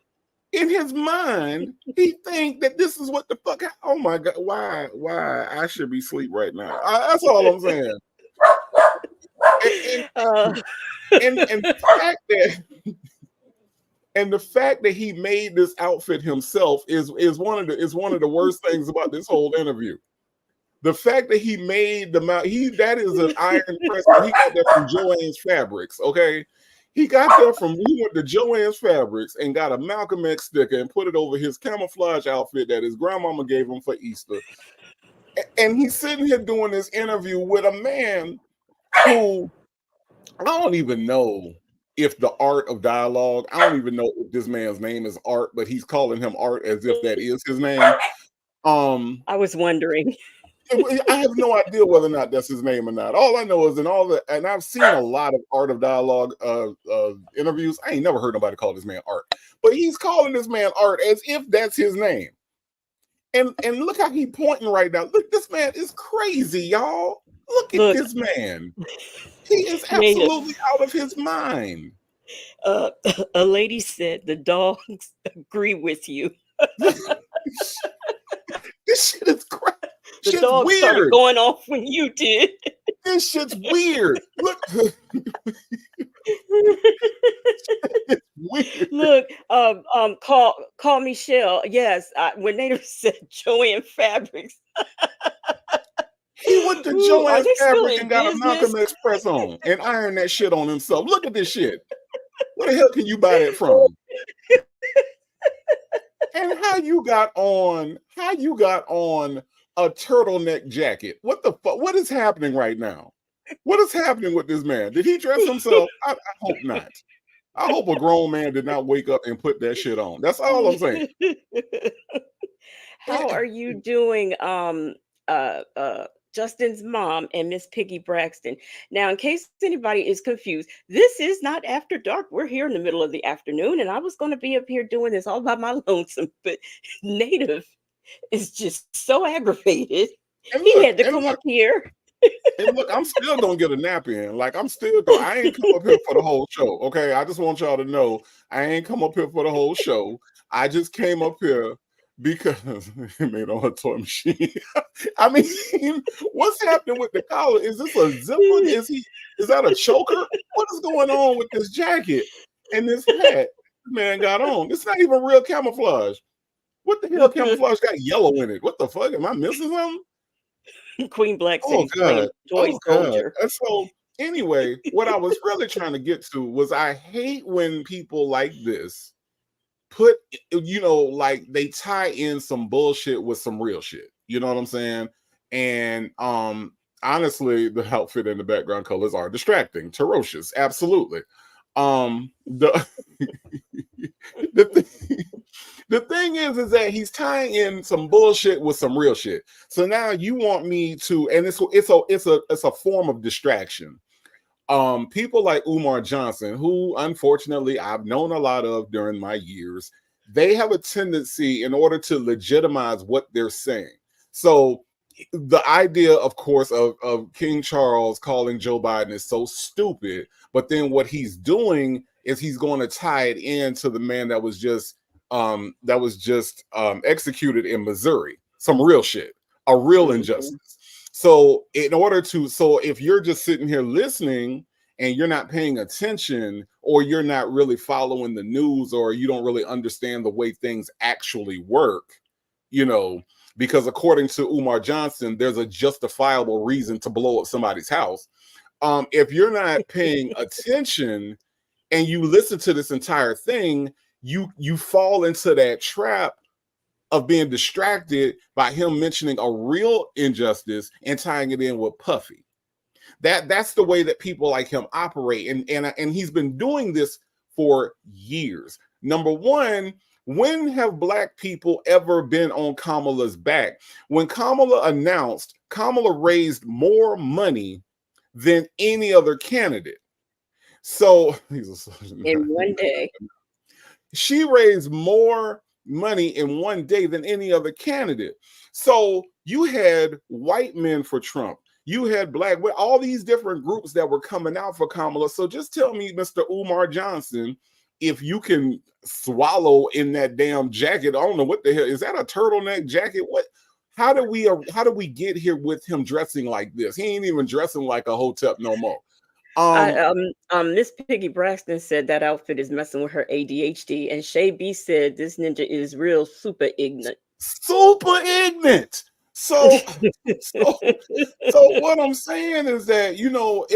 C: In his mind, he think that this is what the fuck. Oh my God. Why? I should be asleep right now. That's all I'm saying.
B: Uh,
C: And the fact that the fact that he made this outfit himself is one of the worst things about this whole interview. The fact that he made that is an iron press. He got that from Joanne's Fabrics. Okay, he went to Joanne's Fabrics and got a Malcolm X sticker and put it over his camouflage outfit that his grandmama gave him for Easter. And he's sitting here doing this interview with a man who, I don't even know if the art of dialogue, I don't even know if this man's name is Art, but he's calling him Art as if that is his name.
B: I was wondering.
C: I have no idea whether or not that's his name or not. All I know is and I've seen a lot of art of dialogue interviews. I ain't never heard nobody call this man Art, but he's calling this man Art as if that's his name. And look how he pointing right now. Look, this man is crazy, y'all. Look at this man. He is absolutely out of his mind.
B: A lady said the dogs agree with you.
C: This shit is crazy.
B: The dogs started going off when you did.
C: This shit's weird. Look. It's weird.
B: Look, call Michelle. Yes, when they said Joanne Fabrics.
C: He went to Joanne's Fabric and got a Malcolm X press on and ironed that shit on himself. Look at this shit. Where the hell can you buy that from? And how you got on a turtleneck jacket? What the fuck? What is happening right now? What is happening with this man? Did he dress himself? I hope not. I hope a grown man did not wake up and put that shit on. That's all I'm saying.
B: How are you doing, Justin's mom and Miss Piggy Braxton? Now, in case anybody is confused, this is not After Dark. We're here in the middle of the afternoon, and I was going to be up here doing this all by my lonesome, but Native is just so aggravated. He had to come up here.
C: And look, I'm still gonna get a nap in. Like, I ain't come up here for the whole show. Okay. I just want y'all to know I ain't come up here for the whole show. I just came up here because he made on a toy machine. I mean, what's happening with the collar? Is this a zipper? Is that a choker? What is going on with this jacket and this hat this man got on? It's not even real camouflage. What the hell camouflage got yellow in it? What the fuck? Am I missing something?
B: Queen Black City's playing Joyce Culture.
C: And so anyway, what I was really trying to get to was I hate when people like this put, like they tie in some bullshit with some real shit. You know what I'm saying? And honestly, the outfit and the background colors are distracting, ferocious, absolutely. The the thing is that he's tying in some bullshit with some real shit. So now you want me to, and it's a form of distraction. People like Umar Johnson, who unfortunately I've known a lot of during my years, they have a tendency, in order to legitimize what they're saying. So the idea, of course, of King Charles calling Joe Biden is so stupid, but then what he's doing is he's going to tie it into the man that was just executed in Missouri. Some real shit, a real injustice. So if you're just sitting here listening and you're not paying attention, or you're not really following the news, or you don't really understand the way things actually work, you know, because according to Umar Johnson, there's a justifiable reason to blow up somebody's house. If you're not paying attention and you listen to this entire thing, you fall into that trap of being distracted by him mentioning a real injustice and tying it in with Puffy. That's the way that people like him operate, and he's been doing this for years. Number one, when have black people ever been on Kamala's back? When Kamala announced, Kamala raised more money than any other candidate. So
B: In one day.
C: she raised more money in one day than any other candidate. So you had white men for Trump. You had black, all these different groups that were coming out for Kamala. So just tell me, Mr. Umar Johnson, if you can swallow in that damn jacket. I don't know what the hell is that, a turtleneck jacket? What? How do we get here with him dressing like this? He ain't even dressing like a hotep no more.
B: Miss Piggy Braxton said that outfit is messing with her ADHD, and Shay B said this ninja is real super ignorant.
C: Super ignorant. So what I'm saying is that, you know,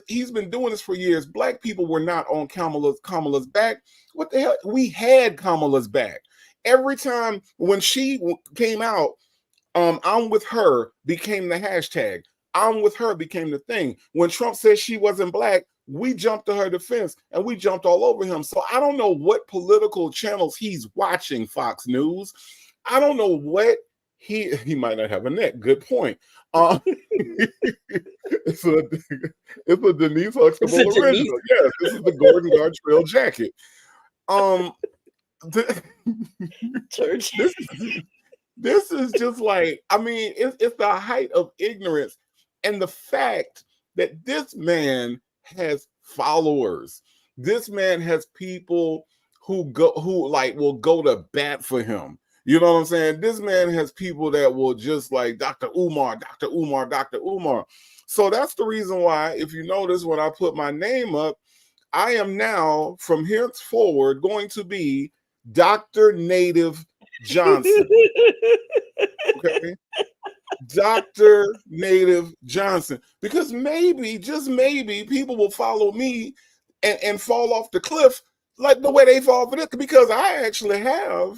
C: he's been doing this for years. Black people were not on Kamala's back. What the hell? We had Kamala's back. Every time when she came out, I'm with her became the hashtag. I'm with her became the thing. When Trump said she wasn't black, we jumped to her defense and we jumped all over him. So I don't know what political channels he's watching, Fox News. I don't know what he might not have a neck. Good point. It's a Denise Huxtable original. Yes, this is the Gordon Gartrell jacket. This is just like, I mean, it's the height of ignorance, and the fact that this man has followers. This man has people who will go to bat for him. You know what I'm saying? This man has people that will just like Dr. Umar, Dr. Umar, Dr. Umar. So that's the reason why, if you notice, when I put my name up, I am now from henceforward going to be Dr. Native Johnson. Okay. Dr. Native Johnson. Because maybe, just maybe, people will follow me and fall off the cliff like the way they fall for this, because I actually have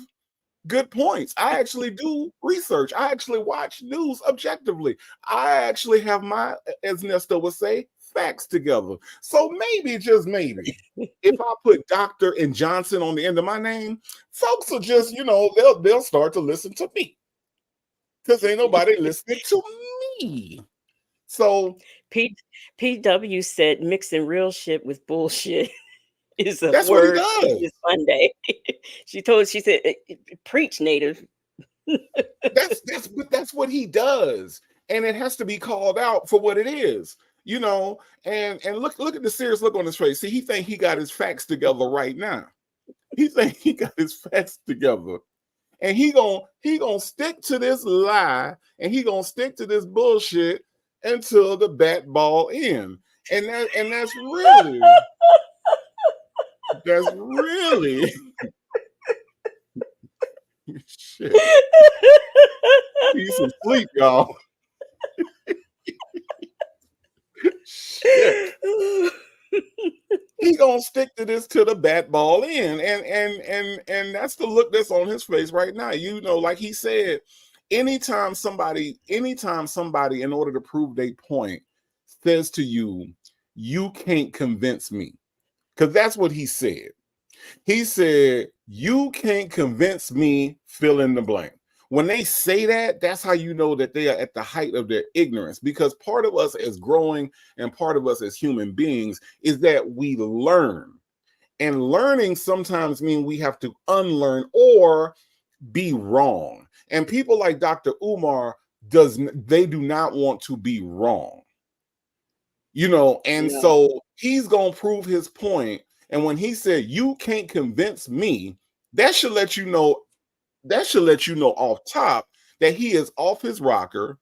C: good points. I actually do research. I actually watch news objectively. I actually have my, as Nestor would say, facts together. So maybe, just maybe, if I put Dr. and Johnson on the end of my name, folks will just, you know, they'll start to listen to me, because ain't nobody listening to me. So
B: PW said mixing real shit with bullshit is a
C: that's
B: word
C: what he does.
B: this Sunday. She said preach, Native.
C: That's what he does, and it has to be called out for what it is, you know. And look at the serious look on his face. See, he think he got his facts together right now. He think he got his facts together, and he gonna stick to this lie, and he gonna stick to this bullshit until the bat ball end. And that's really shit. Need some sleep, y'all. Shit. He gonna stick to this till the bat ball in, and that's the look that's on his face right now. You know, like he said, anytime somebody, in order to prove their point, says to you, "You can't convince me," because that's what he said. He said, "You can't convince me," fill in the blank. When they say that, that's how you know that they are at the height of their ignorance, because part of us as growing and part of us as human beings is that we learn. And learning sometimes means we have to unlearn or be wrong. And people like Dr. Umar, they do not want to be wrong. You know, and so he's going to prove his point. And when he said, "You can't convince me," that should let you know off top that he is off his rocker.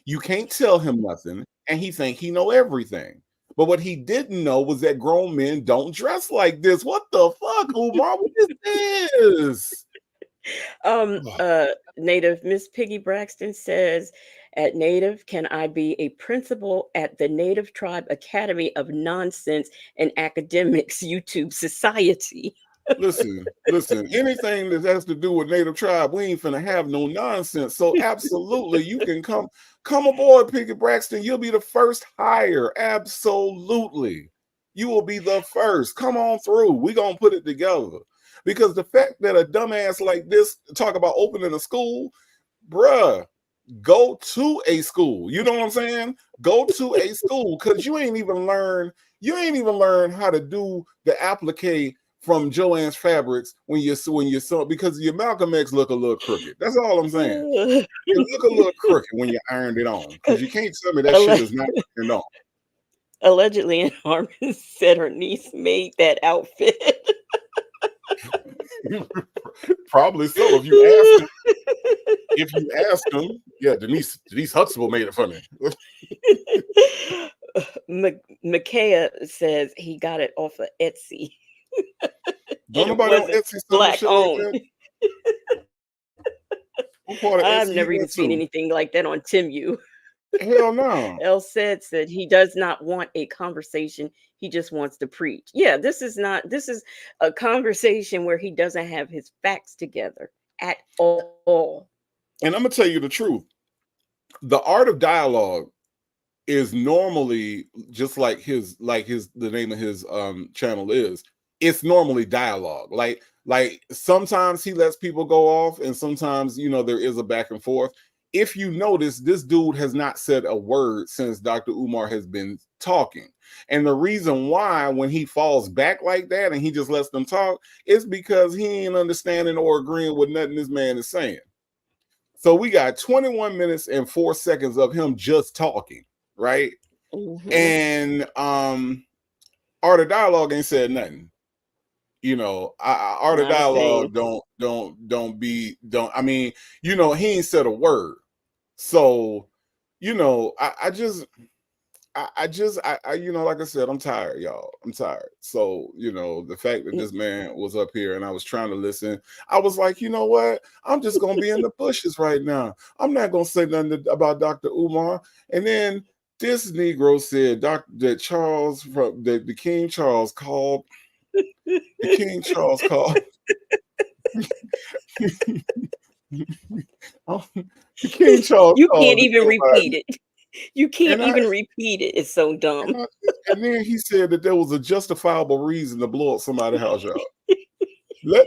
C: You can't tell him nothing, and he think he know everything. But what he didn't know was that grown men don't dress like this. What the fuck, Umar? What is this?
B: Native Miss Piggy Braxton says, at Native, can I be a principal at the Native Tribe Academy of Nonsense and Academics YouTube Society?
C: Listen, anything that has to do with Native tribe, we ain't finna have no nonsense. So absolutely, you can come aboard, Piggy Braxton. You'll be the first hire. Absolutely. You will be the first. Come on through. We gonna put it together. Because the fact that a dumbass like this talk about opening a school, bruh, go to a school. You know what I'm saying? Go to a school because you ain't even learn how to do the applique from Joann's Fabrics when you're so because your Malcolm X look a little crooked. That's all I'm saying. It look a little crooked when you ironed it on because you can't tell me that shit is not ironed on.
B: Allegedly, Ann Harmon said her niece made that outfit.
C: Probably so. If you ask them, yeah, Denise Huxtable made it for me.
B: Micaiah says he got it off of Etsy.
C: Don't
B: And it
C: nobody on
B: wasn't
C: Etsy sell no
B: black
C: shit like
B: owned.
C: that. What part of
B: I've
C: Etsy you
B: never even
C: went
B: seen
C: to?
B: anything like that on Timu.
C: Hell no.
B: El said he does not want a conversation. He just wants to preach. Yeah, this is a conversation where he doesn't have his facts together at all.
C: And I'm gonna tell you the truth. The art of dialogue is normally just like the name of his channel is. It's normally dialogue. Like sometimes he lets people go off, and sometimes there is a back and forth. If you notice, this dude has not said a word since Dr. Umar has been talking. And the reason why, when he falls back like that and he just lets them talk, is because he ain't understanding or agreeing with nothing this man is saying. So we got 21 minutes and 4 seconds of him just talking, right?
B: Mm-hmm.
C: And Art of Dialogue ain't said nothing. Art of
B: Not a
C: Dialogue
B: thing.
C: I mean, he ain't said a word. So, like I said, I'm tired, y'all. I'm tired. So, the fact that this man was up here and I was trying to listen, I was like, you know what? I'm just gonna be in the bushes right now. I'm not gonna say nothing about Dr. Umar. And then this Negro said that Charles from the King Charles called. The King Charles called. The King Charles
B: You can't
C: called
B: even repeat it. You can't
C: and I
B: even repeat it. It's so dumb.
C: and then he said that there was a justifiable reason to blow up somebody's house, y'all.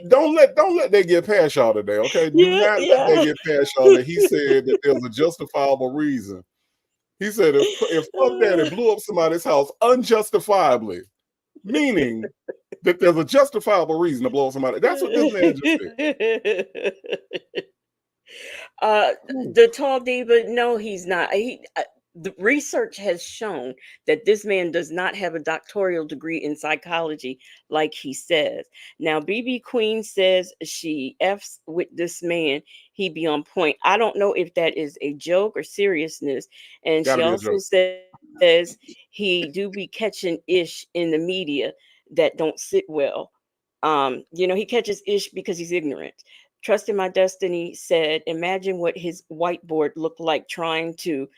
C: Don't let that get past y'all today, okay? Do
B: Yeah,
C: not let that
B: yeah.
C: get past y'all. That he said that there was a justifiable reason. He said if Puff Daddy blew up somebody's house unjustifiably, meaning that there's a justifiable reason to blow up somebody. That's what this man just said.
B: The tall diva, no, he's not. The research has shown that this man does not have a doctoral degree in psychology, like he says. Now, BB Queen says she F's with this man, he be on point. I don't know if that is a joke or seriousness. And she
C: Gotta be a
B: also
C: joke.
B: says he do be catching ish in the media that don't sit well. He catches ish because he's ignorant. Trust in My Destiny said, imagine what his whiteboard looked like trying to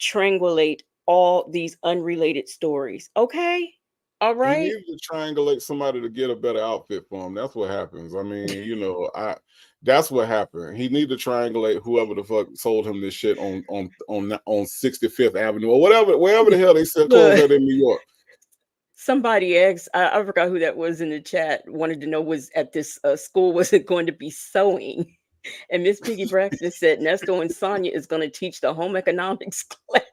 B: triangulate all these unrelated stories. Okay. All
C: He
B: right.
C: needed to triangulate somebody to get a better outfit for him. That's what happens. I mean, that's what happened. He needed to triangulate whoever the fuck sold him this shit on 65th Avenue or wherever the hell they sell clothes
B: Look,
C: at in New York.
B: somebody asked, I forgot who that was in the chat, wanted to know was at this school, was it going to be sewing? And Miss Piggy Braxton said, Nesto and Sonia is going to teach the home economics class.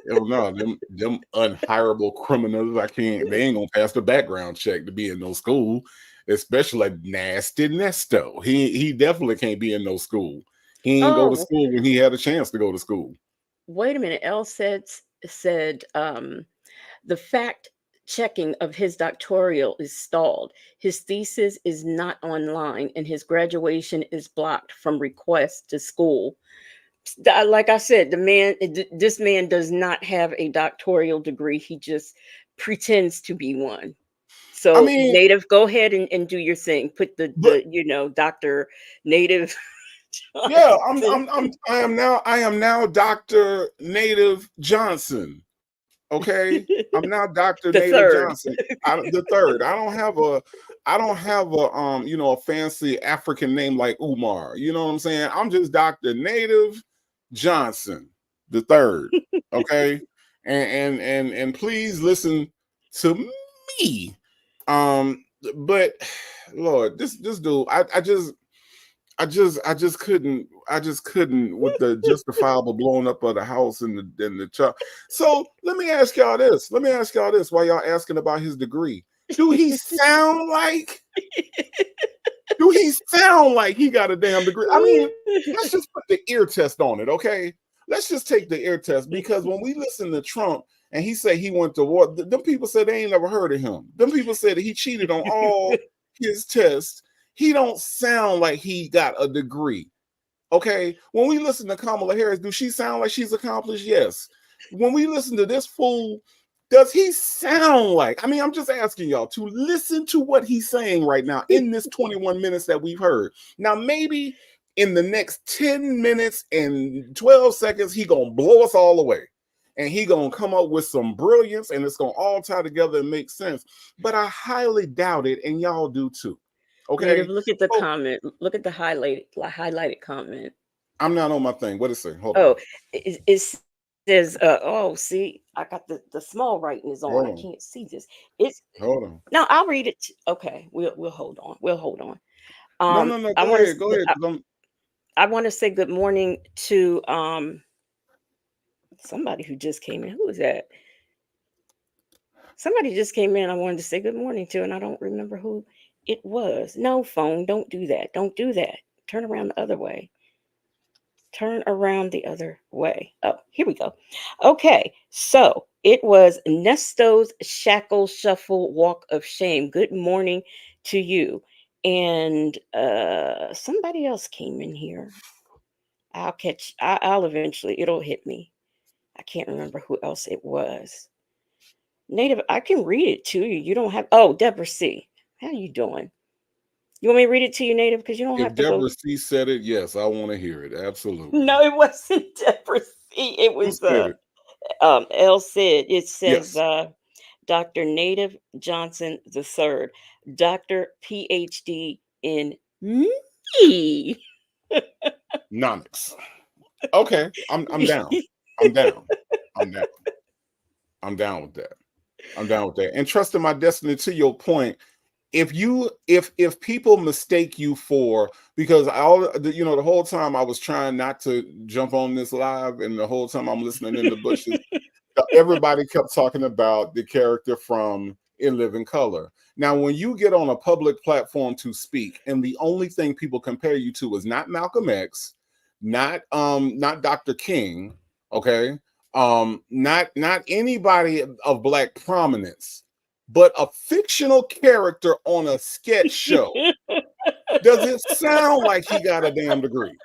C: Hell no, them unhireable criminals. They ain't gonna pass the background check to be in no school, especially like nasty Nesto. He definitely can't be in no school. He ain't go to
B: Oh,
C: school when he had a chance to go to school.
B: wait a minute. El said the fact checking of his doctoral is stalled. His thesis is not online and his graduation is blocked from request to school. Like I said, this man does not have a doctoral degree. He just pretends to be one.
C: I
B: So
C: mean,
B: Native, go ahead and do your thing. Put
C: but
B: Dr. Native
C: yeah,
B: Johnson.
C: I am now Dr. Native Johnson. Okay, I'm now Dr.
B: The
C: Native
B: third.
C: Johnson. The third. I don't have a a fancy African name like Umar. You know what I'm saying? I'm just Dr. Native Johnson, the third. Okay, and please listen to me. Um, but Lord, this dude, I just couldn't with the justifiable blowing up of the house and the truck. So let me ask y'all this. Let me ask y'all this while y'all asking about his degree. Do he sound like he got a damn degree? I mean, let's just put the ear test on it, okay? Let's just take the ear test because when we listen to Trump and he said he went to war, them people said they ain't never heard of him. Them people said that he cheated on all his tests. He don't sound like he got a degree. Okay. When we listen to Kamala Harris, do she sound like she's accomplished? Yes. When we listen to this fool, does he sound like? I mean, I'm just asking y'all to listen to what he's saying right now in this 21 minutes that we've heard. Now, maybe in the next 10 minutes and 12 seconds, he gonna blow us all away. And he gonna come up with some brilliance and it's gonna all tie together and make sense. But I highly doubt it, and y'all do too.
B: Native,
C: Okay.
B: look at the
C: So
B: comment. Look at the highlighted comment.
C: I'm not on my thing. What is it? Hold on.
B: Oh, it says, oh, see, I got the small writing is on.
C: Hold
B: I
C: on.
B: can't see this. It's
C: Hold on.
B: no, I'll read it. Okay, we'll hold on. We'll hold on.
C: No, no, no.
B: I
C: Go
B: want
C: ahead. Go
B: to
C: ahead. 'Cause
B: I want to say good morning to somebody who just came in. Who was that? Somebody just came in. I wanted to say good morning to, and I don't remember who it was. No, phone, don't do that. Don't do that. Turn around the other way. Turn around the other way. Oh, here we go. Okay, so it was Nesto's Shackle Shuffle Walk of Shame. Good morning to you. And somebody else came in here. I'll eventually, it'll hit me. I can't remember who else it was. Native, I can read it to you. You don't have, oh, Deborah C. How you doing? You want me to read it to you, Native? Because you don't
C: if
B: have to go.
C: Deborah C said it, yes, I want to hear it. Absolutely.
B: No, it wasn't Deborah C. It
C: Who
B: was
C: said it?
B: L said. It says
C: Yes.
B: Dr. Native Johnson the third, Dr. PhD in me.
C: Nonix. Okay. I'm down. I'm down. I'm down. I'm down with that. I'm down with that. And trusting my destiny to your point. If people mistake you for because the whole time I was trying not to jump on this live and the whole time I'm listening in the bushes, everybody kept talking about the character from In Living Color. Now, when you get on a public platform to speak, and the only thing people compare you to is not Malcolm X, not Dr. King, okay, not anybody of black prominence, but a fictional character on a sketch show. Does it sound like he got a damn degree?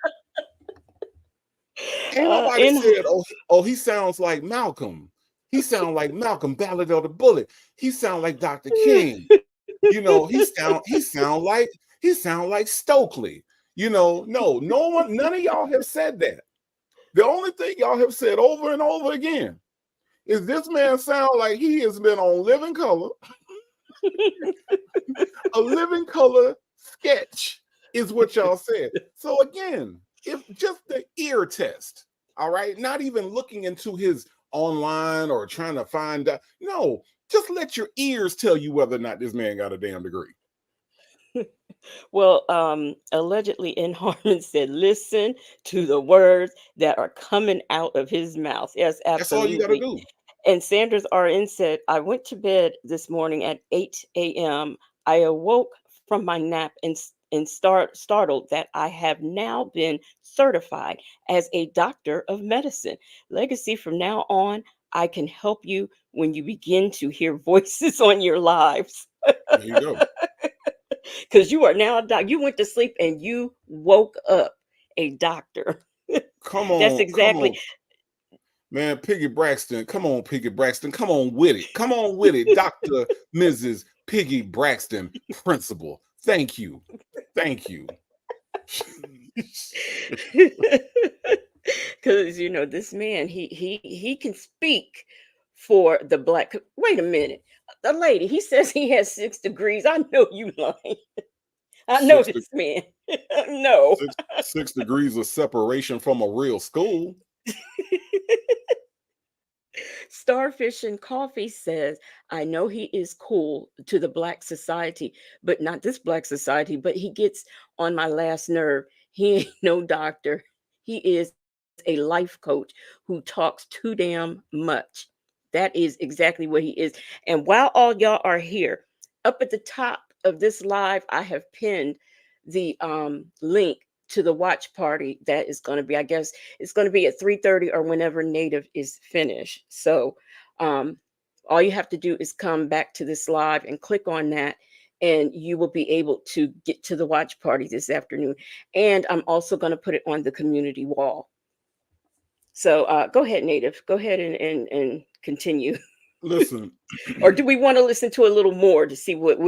C: Ain't nobody
B: In
C: said, oh, he sounds like Malcolm. He sounds like Malcolm, Ballad of the Bullet. He sound like Dr. King. You know, he sound like Stokely. You know, no one, none of y'all have said that. The only thing y'all have said over and over again is this man sound like he has been on Living Color, a Living Color sketch is what y'all said. So again, if just the ear test, all right, not even looking into his online or trying to find out. No, just let your ears tell you whether or not this man got a damn degree.
B: well, allegedly, in Harmon said, "Listen to the words that are coming out of his mouth." Yes,
C: That's all you got to
B: absolutely.
C: do.
B: And Sanders RN said, I went to bed this morning at 8 a.m. I awoke from my nap and startled that I have now been certified as a doctor of medicine. Legacy, from now on, I can help you when you begin to hear voices on your lives.
C: There you go.
B: Because you are now a doctor. You went to sleep and you woke up a doctor. That's
C: come
B: exactly.
C: on, man. Piggy Braxton, come on, Piggy Braxton, come on with it. Come on with it. Dr. Mrs. Piggy Braxton, principal. Thank you. Thank you.
B: Because this man, he can speak for the black. Wait a minute, the lady. He says he has 6 degrees. I know you lying. I know
C: Six, de-
B: this man. No.
C: six degrees of separation from a real school.
B: Starfish and Coffee says, I know he is cool to the black society, but not this black society, but he gets on my last nerve. He ain't no doctor. He is a life coach who talks too damn much. That is exactly what he is. And while all y'all are here, up at the top of this live, I have pinned the link to the watch party that is going to be, I guess it's going to be at 3:30 or whenever Native is finished. So um, all you have to do is come back to this live and click on that, and you will be able to get to the watch party this afternoon. And I'm also going to put it on the community wall. So go ahead, Native. Go ahead and continue.
C: Listen,
B: Or do we want to listen to a little more to see what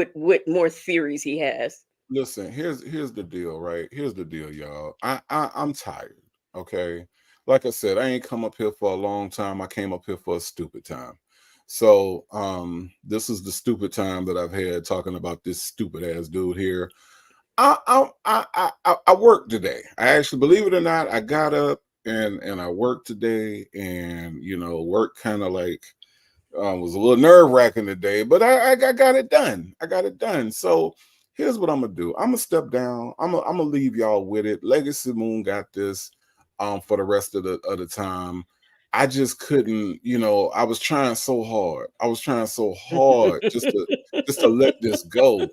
B: more theories he has?
C: listen. Here's the deal, right? Here's the deal, y'all. I'm tired. Okay, like I said, I ain't come up here for a long time. I came up here for a stupid time. So this is the stupid time that I've had talking about this stupid ass dude here. I worked today. I actually, believe it or not, I got up and I worked today, and work kind of like was a little nerve wracking today, but I got it done. I got it done. So here's what I'm gonna do. I'm gonna step down. I'm gonna leave y'all with it. Legacy Moon got this for the rest of the time. I just couldn't, I was trying so hard. I was trying so hard just to let this go.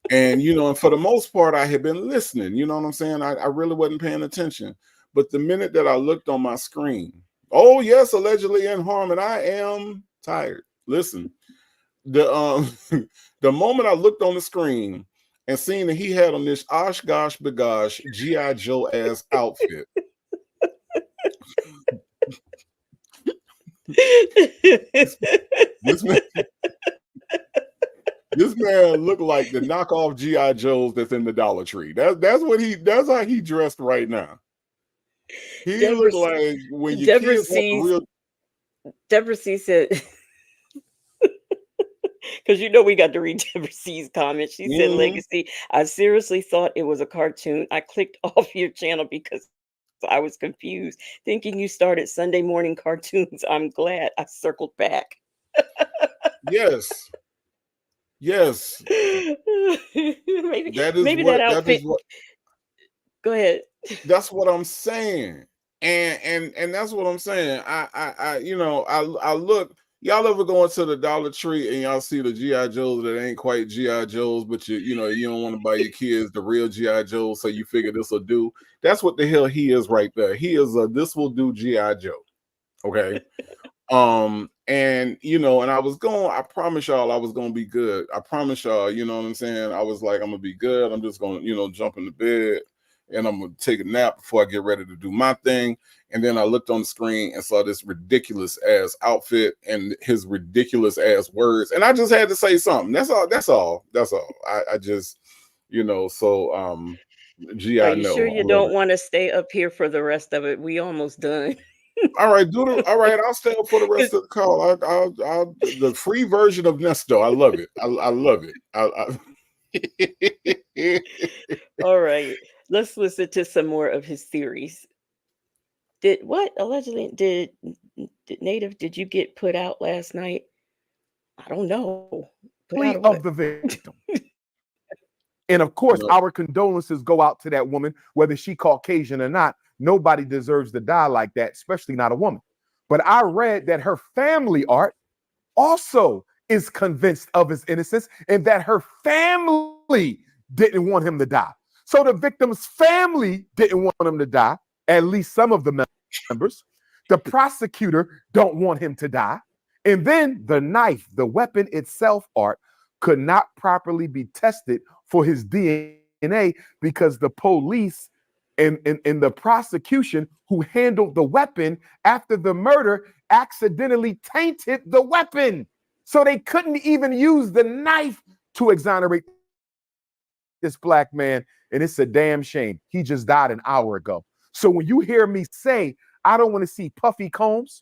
C: And and for the most part, I had been listening. You know what I'm saying? I really wasn't paying attention. But the minute that I looked on my screen, oh yes, allegedly in harm, and I am tired. Listen, the the moment I looked on the screen and seen that he had on this Osh gosh bagosh GI Joe ass outfit, this, this man, this man looked like the knockoff GI Joes that's in the Dollar Tree. That's how he dressed right now. He
B: Deborah,
C: looked like when your
B: Deborah
C: kids want the
B: sees.
C: real.
B: Deborah C said, because we got to read Deborah C's comment. She said,
C: Mhm.
B: Legacy, I seriously thought it was a cartoon. I clicked off your channel because I was confused, thinking you started Sunday morning cartoons. I'm glad I circled back.
C: Yes, yes.
B: maybe
C: That is
B: maybe that
C: what that
B: outfit.
C: is what
B: Go ahead.
C: that's what I'm saying. And that's what I'm saying. I look. Y'all ever go into the Dollar Tree and y'all see the GI Joes that ain't quite GI Joes, but you don't want to buy your kids the real GI Joes, so you figure this will do. That's what the hell he is right there. He is a this will do GI Joe. Okay. And I was going, I promise y'all I was gonna be good. I promise y'all, you know what I'm saying? I was like, I'm gonna be good. I'm just gonna, jump in the bed and I'm gonna take a nap before I get ready to do my thing. And then I looked on the screen and saw this ridiculous ass outfit and his ridiculous ass words. And I just had to say something. That's all. That's all. That's all. I just, so gee,
B: Are
C: I
B: you sure
C: know.
B: you
C: I love
B: don't
C: it.
B: want to stay up here for the rest of it? We almost done.
C: All right, I'll stay up for the rest
B: 'Cause-
C: of the call. I'll the free version of Nesto. I love it. I love it.
B: all right, let's listen to some more of his theories. Did what allegedly did Native? Did you get put out last night? I don't know. Put out of what?
A: Of the victim. And of course,
C: No,
A: our condolences go out to that woman, whether she Caucasian or not. Nobody deserves to die like that, especially not a woman. But I read that her family, Art, also is convinced of his innocence and that her family didn't want him to die. So the victim's family didn't want him to die, at least some of the members. The prosecutor don't want him to die. And then the knife, the weapon itself, Art, could not properly be tested for his DNA because the police and the prosecution who handled the weapon after the murder accidentally tainted the weapon. So they couldn't even use the knife to exonerate this black man. And it's a damn shame. He just died an hour ago. So when you hear me say, I don't want to see Puffy Combs,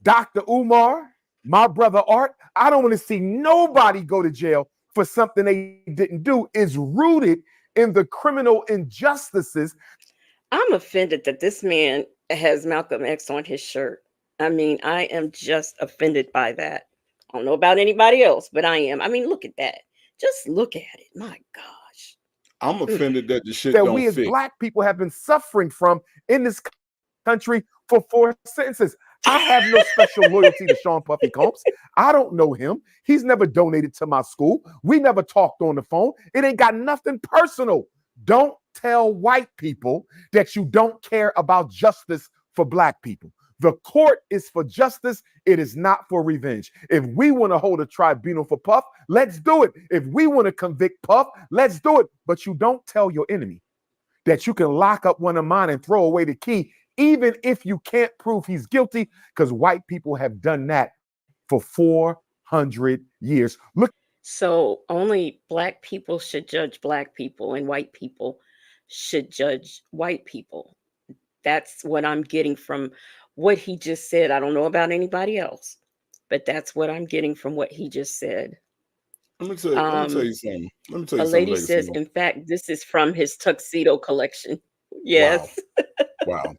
A: Dr. Umar, my brother Art, I don't want to see nobody go to jail for something they didn't do, is rooted in the criminal injustices.
B: I'm offended that this man has Malcolm X on his shirt. I mean, I am just offended by that. I don't know about anybody else, but I am. I mean, look at that. Just look at it. My gosh.
C: I'm
B: Mm.
C: offended that the shit
A: That
C: don't
A: we as
C: fit.
A: black people have been suffering from in this country for 4 sentences. I have no special loyalty to Sean Puffy Combs. I don't know him. He's never donated to my school. We never talked on the phone. It ain't got nothing personal. Don't tell white people that you don't care about justice for black people. The court is for justice. It is not for revenge. If we want to hold a tribunal for Puff, let's do it. If we want to convict Puff, let's do it. But you don't tell your enemy that you can lock up one of mine and throw away the key, even if you can't prove he's guilty, because white people have done that for 400 years. Look.
B: So only black people should judge black people, and white people should judge white people. That's what I'm getting from what he just said. I don't know about anybody else, but that's what I'm getting from what he just said.
C: Let me tell
B: Um,
C: you something. Let me tell
B: a
C: you something,
B: lady
C: Legacy.
B: says, in fact, this is from his tuxedo collection.
C: Wow.
B: Yes.
C: Wow.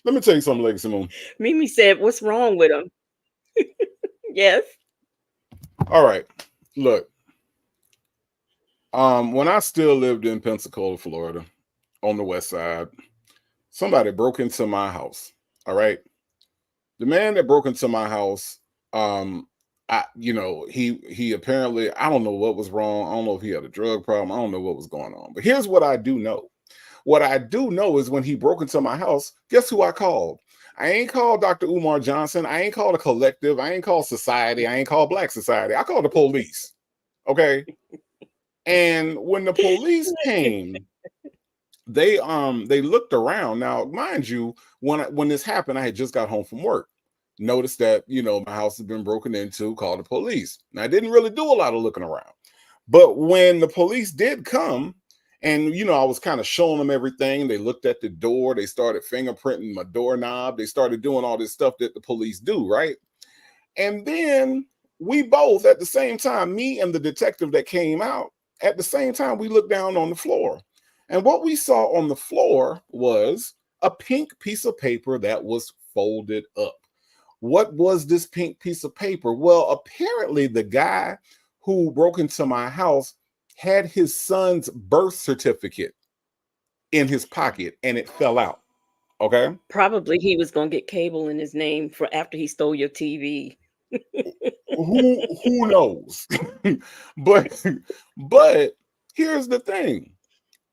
C: Let me tell you something, Legacy Moon.
B: Mimi said, what's wrong with him? Yes.
C: All right. Look, when I still lived in Pensacola, Florida, on the west side, somebody broke into my house. All right. The man that broke into my house, he apparently, I don't know what was wrong. I don't know if he had a drug problem. I don't know what was going on. But here's what I do know. What I do know is when he broke into my house, guess who I called? I ain't called Dr. Umar Johnson. I ain't called a collective. I ain't called society. I ain't called Black Society. I called the police. Okay. And when the police came, they looked around. Now, mind you, when this happened, I had just got home from work. Noticed that my house had been broken into, called the police. Now I didn't really do a lot of looking around. But when the police did come, and I was kind of showing them everything, they looked at the door, they started fingerprinting my doorknob, they started doing all this stuff that the police do, right? And then we both, at the same time, me and the detective that came out, at the same time, we looked down on the floor. And what we saw on the floor was a pink piece of paper that was folded up. What was this pink piece of paper? Well, apparently the guy who broke into my house had his son's birth certificate in his pocket and it fell out. Okay.
B: Probably he was going to get cable in his name for after he stole your TV.
C: Who knows? but but here's the thing.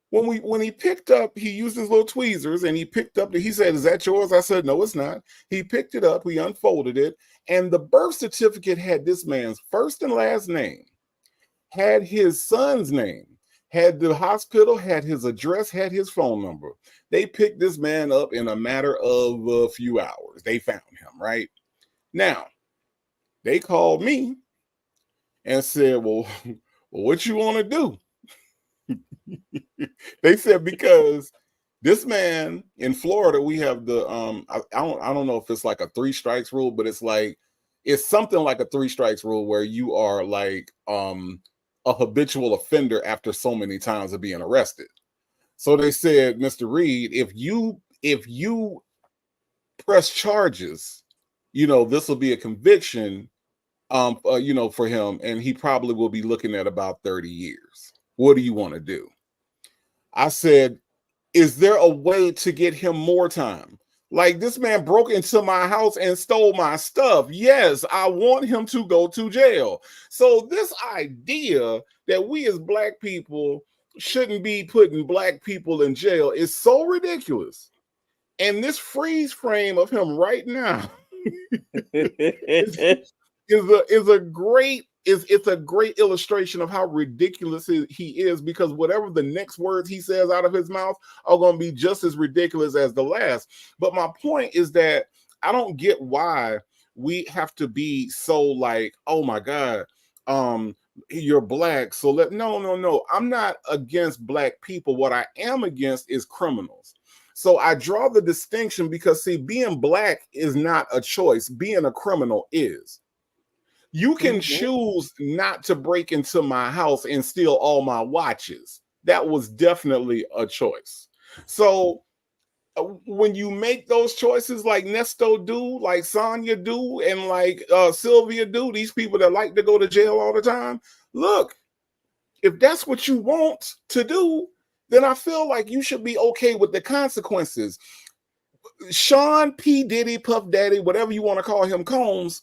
C: When he picked up, he used his little tweezers and he picked up, he said, "Is that yours?" I said, "No, it's not." He picked it up, he unfolded it, and the birth certificate had this man's first and last name, had his son's name, had the hospital, had his address, had his phone number. They picked this man up in a matter of a few hours. They found him, right? Now, they called me and said, well what you want to do? They said, because this man in Florida, we have the I don't know if it's like a 3 strikes rule, but it's something like a 3 strikes rule where you are like a habitual offender after so many times of being arrested. So they said, Mr. Reed, if you press charges, this will be a conviction for him, and he probably will be looking at about 30 years. What do you want to do? I said, is there a way to get him more time? Like, this man broke into my house and stole my stuff. Yes, I want him to go to jail. So this idea that we as black people shouldn't be putting black people in jail is so ridiculous. And this freeze frame of him right now is a great it's a great illustration of how ridiculous he is, because whatever the next words he says out of his mouth are going to be just as ridiculous as the last. But my point is that I don't get why we have to be so like, oh my God, you're black. So no. I'm not against black people. What I am against is criminals. So I draw the distinction because, see, being black is not a choice. Being a criminal is. You can choose not to break into my house and steal all my watches. That was definitely a choice. So when you make those choices like Nesto do, like Sonya do, and like Sylvia do, these people that like to go to jail all the time, look, if that's what you want to do, then I feel like you should be okay with the consequences. Sean P. Diddy, Puff Daddy, whatever you want to call him, Combs,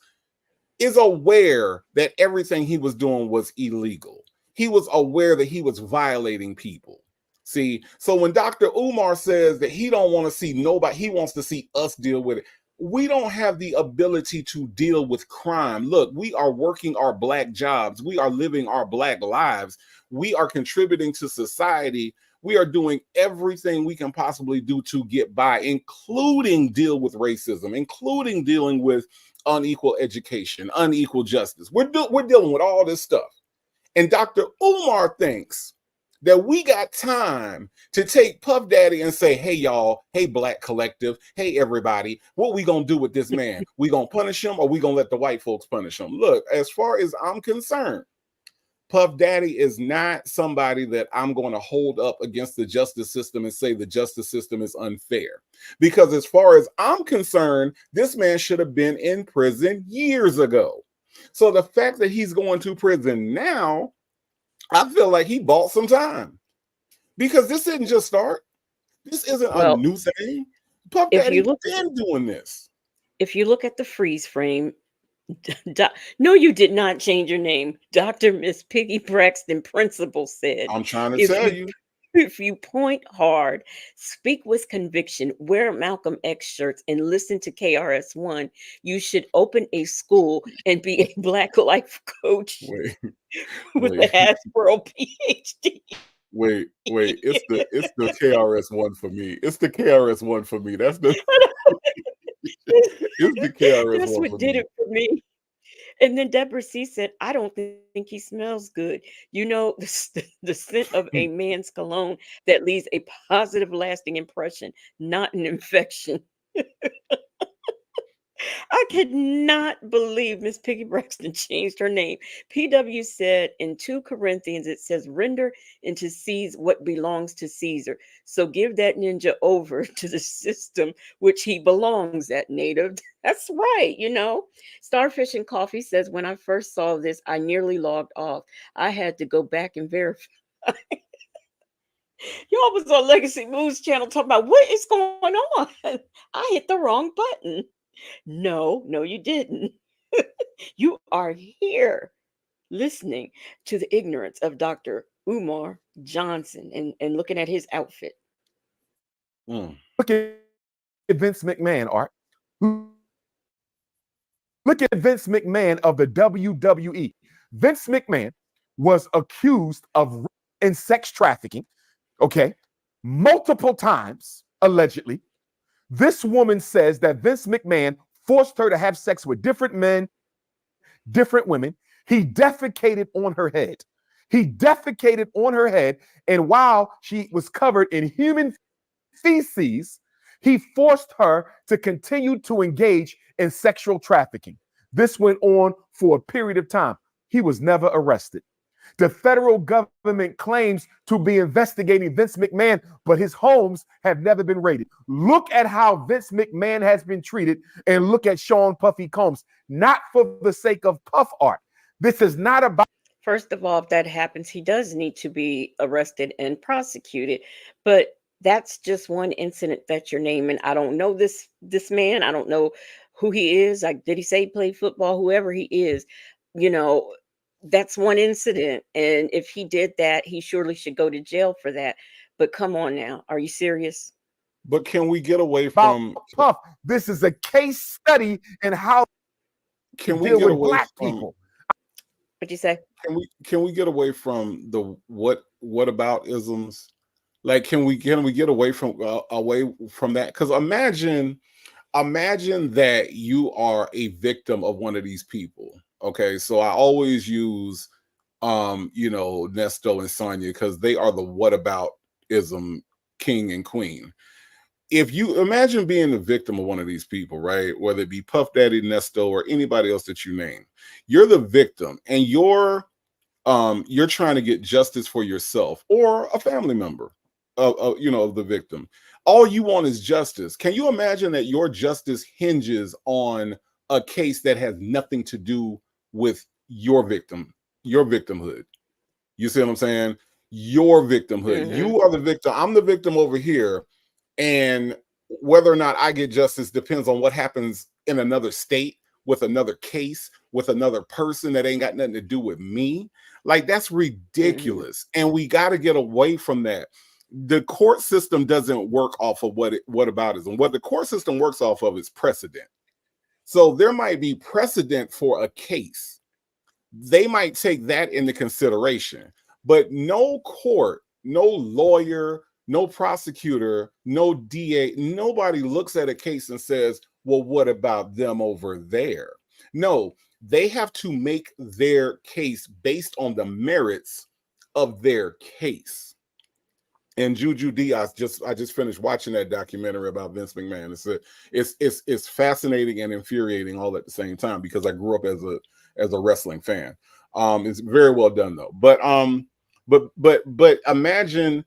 C: is aware that everything he was doing was illegal. He was aware that he was violating people. See, so when Dr. Umar says that he don't want to see nobody, he wants to see us deal with it. We don't have the ability to deal with crime. Look, we are working our black jobs. We are living our black lives. We are contributing to society. We are doing everything we can possibly do to get by, including deal with racism, including dealing with unequal education, unequal justice. We're dealing with all this stuff. And Dr. Umar thinks that we got time to take Puff Daddy and say, hey, y'all, hey, black collective, hey, everybody, what we going to do with this man? We going to punish him, or we going to let the white folks punish him? Look, as far as I'm concerned, Puff Daddy is not somebody that I'm going to hold up against the justice system and say the justice system is unfair. Because as far as I'm concerned, this man should have been in prison years ago. So the fact that he's going to prison now, I feel like he bought some time. Because this didn't just start. This isn't a new thing. Puff Daddy been doing this.
B: If you look at the freeze frame, no, you did not change your name. Dr. Miss Piggy Braxton Principal said,
C: I'm trying to tell you.
B: If you point hard, speak with conviction, wear Malcolm X shirts, and listen to KRS-One, you should open a school and be a Black life coach with a Hasbro PhD.
C: Wait, it's the KRS-One for me. It's the KRS-One for me. That's the it's the KRS-One.
B: That's what did it for me. And then Deborah C said, I don't think he smells good. You know, the scent of a man's cologne that leaves a positive, lasting impression, not an infection. I could not believe Miss Piggy Braxton changed her name. PW said in 2 Corinthians, it says, render into Caesar what belongs to Caesar. So give that ninja over to the system which he belongs at, native. That's right, you know. Starfish and Coffee says, when I first saw this, I nearly logged off. I had to go back and verify. Y'all was on Legacy Moves channel talking about what is going on. I hit the wrong button. No, you didn't. You are here listening to the ignorance of Dr. Umar Johnson and looking at his outfit.
A: Look at Vince McMahon, Art. Look at Vince McMahon of the WWE. Vince McMahon was accused of in sex trafficking, okay, multiple times, allegedly. This woman says that Vince McMahon forced her to have sex with different men, different women. He defecated on her head. And while she was covered in human feces, he forced her to continue to engage in sexual trafficking. This went on for a period of time. He was never arrested. The federal government claims to be investigating Vince McMahon, but his homes have never been raided. Look at how Vince McMahon has been treated, and look at Sean Puffy Combs. Not for the sake of Puff Art. This is not about.
B: First of all, if that happens, he does need to be arrested and prosecuted. But that's just one incident that you're naming. I don't know this man. I don't know who he is. Like, did he say he played football? Whoever he is, you know. That's one incident. And if he did that, he surely should go to jail for that. But come on now. Are you serious?
C: But can we get away from
A: Puff? This is a case study in how
C: can we get away
A: black
C: from
A: people.
B: What'd you say?
C: Can we get away from the what about isms? Like, can we get away from that? Because imagine that you are a victim of one of these people. Okay, so I always use Nesto and Sonya because they are the what about ism king and queen. If you imagine being the victim of one of these people, right? Whether it be Puff Daddy, Nesto, or anybody else that you name, you're the victim, and you're trying to get justice for yourself or a family member of the victim. All you want is justice. Can you imagine that your justice hinges on a case that has nothing to do with your victimhood? You see what I'm saying? Your victimhood.
B: Mm-hmm.
C: You are the victim. I'm the victim over here, and whether or not I get justice depends on what happens in another state with another case with another person that ain't got nothing to do with me. Like, that's
B: Mm-hmm.
C: ridiculous. And we got to get away from that. The court system doesn't work off of what about is, and what the court system works off of is precedent. So there might be precedent for a case, they might take that into consideration. But no court, no lawyer, no prosecutor, no DA, nobody looks at a case and says, well, what about them over there? No, they have to make their case based on the merits of their case. And Juju Diaz, I just finished watching that documentary about Vince McMahon. It's fascinating and infuriating all at the same time because I grew up as a wrestling fan. It's very well done though. But imagine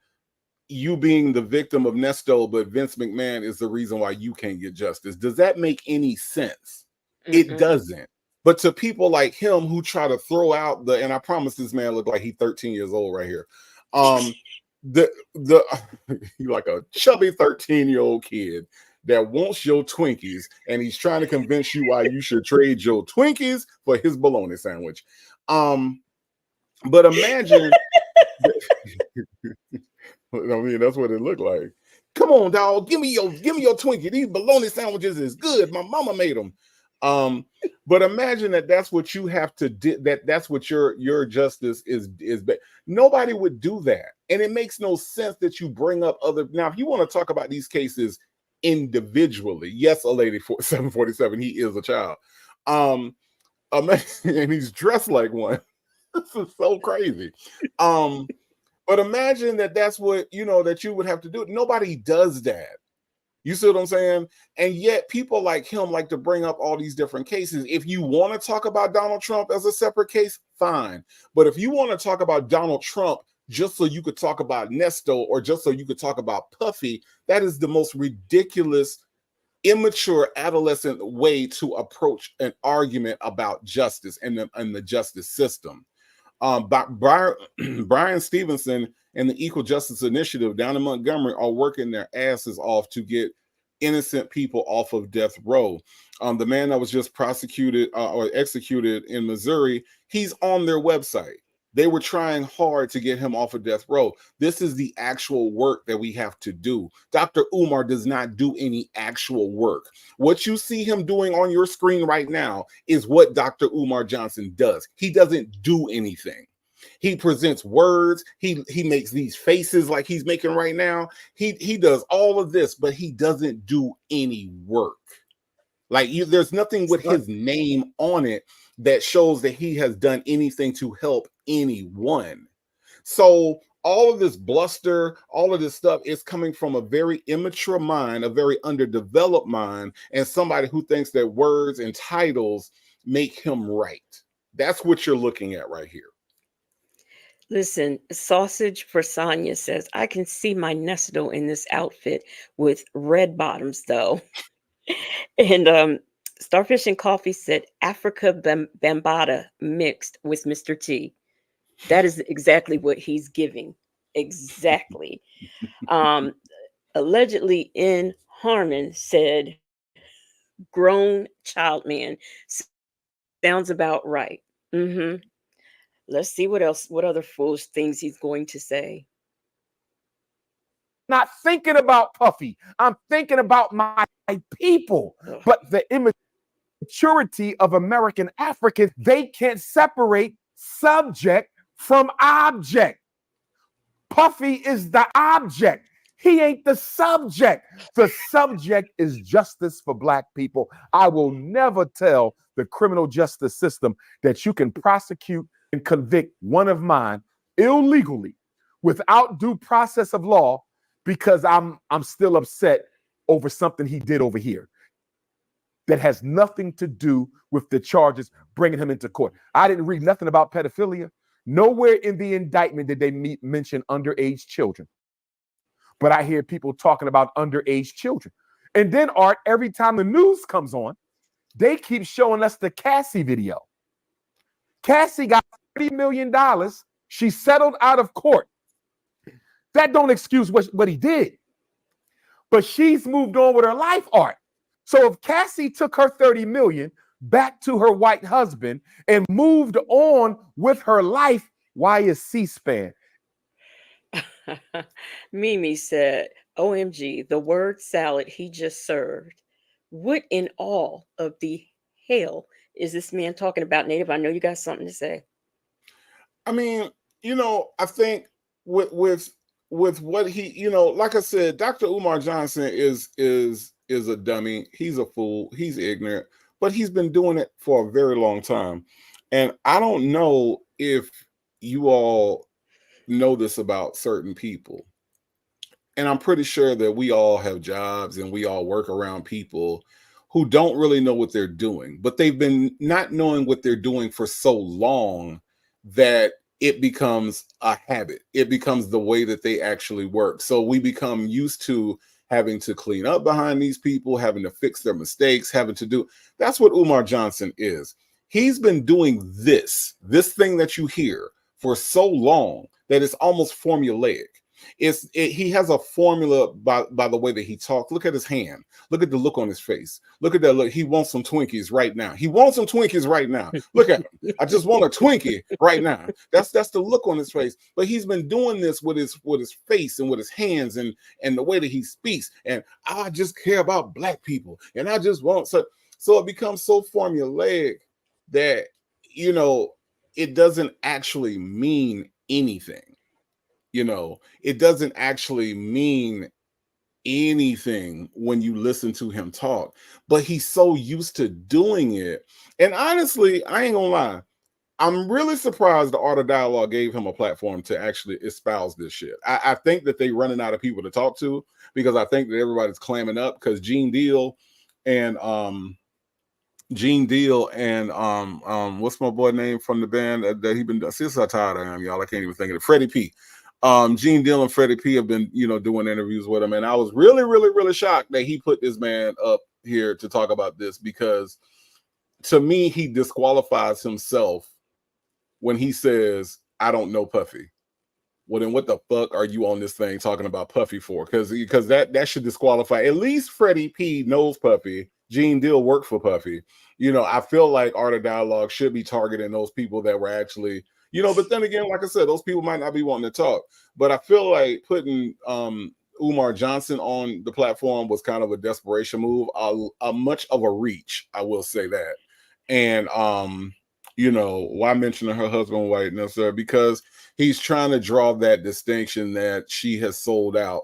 C: you being the victim of Nesto, but Vince McMahon is the reason why you can't get justice. Does that make any sense? It
B: Mm-mm.
C: doesn't. But to people like him who try to throw out and I promise this man look like he's 13 years old right here. The you like a chubby 13-year-old kid that wants your Twinkies, and he's trying to convince you why you should trade your Twinkies for his bologna sandwich. But imagine I mean, that's what it looked like. Come on, dog, give me your Twinkie. These bologna sandwiches is good. My mama made them. Um, but imagine that that's what you have to do. That's what your justice is. Nobody would do that, and it makes no sense that you bring up other. Now, if you want to talk about these cases individually, yes, a lady for 747, he is a child. Um, and he's dressed like one. This is so crazy. Um, but imagine that that's what that you would have to do. Nobody does that. You see what I'm saying? And yet people like him like to bring up all these different cases. If you want to talk about Donald Trump as a separate case, fine. But if you want to talk about Donald Trump just so you could talk about Nesto or just so you could talk about Puffy, that is the most ridiculous, immature adolescent way to approach an argument about justice and the justice system. Brian, Brian Stevenson and the Equal Justice Initiative down in Montgomery are working their asses off to get innocent people off of death row. The man that was just prosecuted or executed in Missouri, he's on their website. They were trying hard to get him off of death row. This is the actual work that we have to do. Dr. Umar does not do any actual work. What you see him doing on your screen right now is what Dr. Umar Johnson does. He doesn't do anything. He presents words. He makes these faces like he's making right now. He does all of this, but he doesn't do any work. Like there's nothing with his name on it that shows that he has done anything to help anyone. So all of this bluster, all of this stuff is coming from a very immature mind, a very underdeveloped mind, and somebody who thinks that words and titles make him right. That's what you're looking at right here.
B: Listen, Sausage for Sonya says, I can see my Nesto in this outfit with red bottoms, though. And Starfish and Coffee said, Africa Bambata mixed with Mr. T. That is exactly what he's giving. Exactly. Um, Allegedly in Harmon said, grown child man. Sounds about right. Mm-hmm. Let's see what else, what other foolish things he's going to say.
A: Not thinking about Puffy. I'm thinking about my people.
B: Ugh.
A: But the immaturity of American Africans, they can't separate subject from object. Puffy is the object. He ain't the subject. The subject is justice for black people. I will never tell the criminal justice system that you can prosecute and convict one of mine illegally without due process of law because I'm still upset over something he did over here that has nothing to do with the charges bringing him into court. I didn't read nothing about pedophilia. Nowhere in the indictment did they mention underage children. But I hear people talking about underage children. And then, Art, every time the news comes on, they keep showing us the Cassie video. Cassie got $30 million. She settled out of court. That don't excuse what he did. But she's moved on with her life, Art. So if Cassie took her 30 million back to her white husband and moved on with her life, why is C-SPAN?
B: Mimi said, OMG, the word salad he just served. What in all of the hell is this man talking about, Native? I know you got something to say.
C: I mean, I think with what he, like I said, Dr. Umar Johnson is a dummy. He's a fool. He's ignorant, but he's been doing it for a very long time. And I don't know if you all know this about certain people. And I'm pretty sure that we all have jobs and we all work around people who don't really know what they're doing, but they've been not knowing what they're doing for so long that it becomes a habit. It becomes the way that they actually work. So we become used to having to clean up behind these people, having to fix their mistakes, having to do. That's what Umar Johnson is. He's been doing this thing that you hear for so long that it's almost formulaic. He has a formula by the way that he talks. Look at his hand. Look at the look on his face. Look at that look. He wants some Twinkies right now. He wants some Twinkies right now. Look at him. I just want a Twinkie right now. That's the look on his face. But he's been doing this with his face and with his hands and the way that he speaks. And I just care about black people. And I just want so it becomes so formulaic that it doesn't actually mean anything. It doesn't actually mean anything when you listen to him talk, but he's so used to doing it. And honestly, I ain't gonna lie, I'm really surprised the Art of Dialogue gave him a platform to actually espouse this shit. I think that they're running out of people to talk to because I think that everybody's clamming up because Gene Deal and what's my boy name from the band that he been since I tired of him, y'all. I can't even think of it. Freddie P. Gene Deal and Freddie P have been, doing interviews with him. And I was really, really, really shocked that he put this man up here to talk about this because to me, he disqualifies himself when he says, I don't know Puffy. Well, then what the fuck are you on this thing talking about Puffy for? Because that should disqualify. At least Freddie P knows Puffy. Gene Deal worked for Puffy. I feel like Art of Dialogue should be targeting those people that were actually, but then again, like I said, those people might not be wanting to talk. But I feel like putting Umar Johnson on the platform was kind of a desperation move, a much of a reach, I will say that. And why mention her husband white necessarily? Because he's trying to draw that distinction that she has sold out.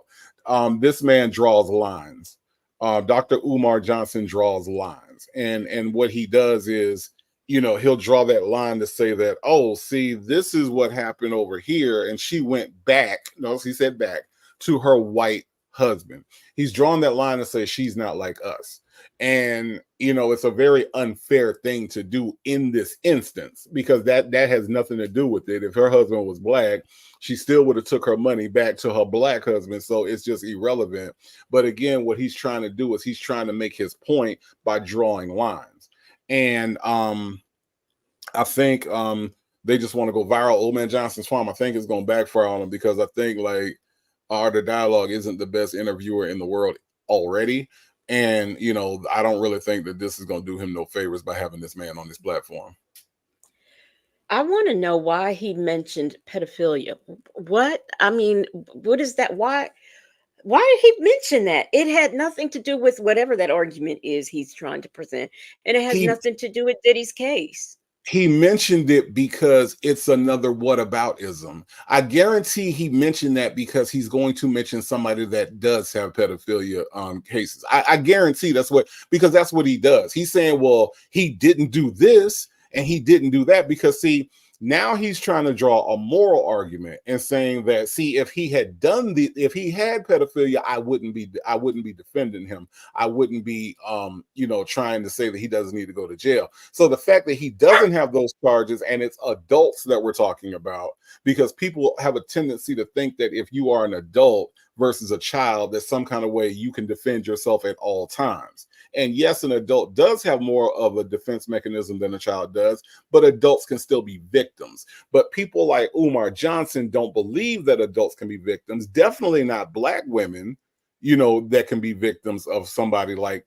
C: This man draws lines. Dr. Umar Johnson draws lines, and what he does is, he'll draw that line to say that, oh, see, this is what happened over here, and she went back. No, he said back to her white husband. He's drawn that line to say she's not like us. And, it's a very unfair thing to do in this instance because that has nothing to do with it. If her husband was black, she still would have took her money back to her black husband. So it's just irrelevant. But again, what he's trying to do is he's trying to make his point by drawing lines. And I think they just want to go viral. Old Man Johnson's Farm, I think, is going to backfire on him because I think like Art of Dialogue isn't the best interviewer in the world already. And, I don't really think that this is going to do him no favors by having this man on this platform.
B: I want to know why he mentioned pedophilia. What? I mean, what is that? Why did he mention that? It had nothing to do with whatever that argument is he's trying to present. And it has nothing to do with Diddy's case.
C: He mentioned it because it's another whataboutism. I guarantee he mentioned that because he's going to mention somebody that does have pedophilia cases. I guarantee that's what, because that's what he does. He's saying, well, he didn't do this and he didn't do that, because see, now he's trying to draw a moral argument and saying that, see, if he had if he had pedophilia, I wouldn't be defending him. I wouldn't be trying to say that he doesn't need to go to jail. So the fact that he doesn't have those charges, and it's adults that we're talking about, because people have a tendency to think that if you are an adult versus a child, there's some kind of way you can defend yourself at all times. And yes, an adult does have more of a defense mechanism than a child does, but adults can still be victims. But people like Umar Johnson don't believe that adults can be victims. Definitely not Black women, that can be victims of somebody like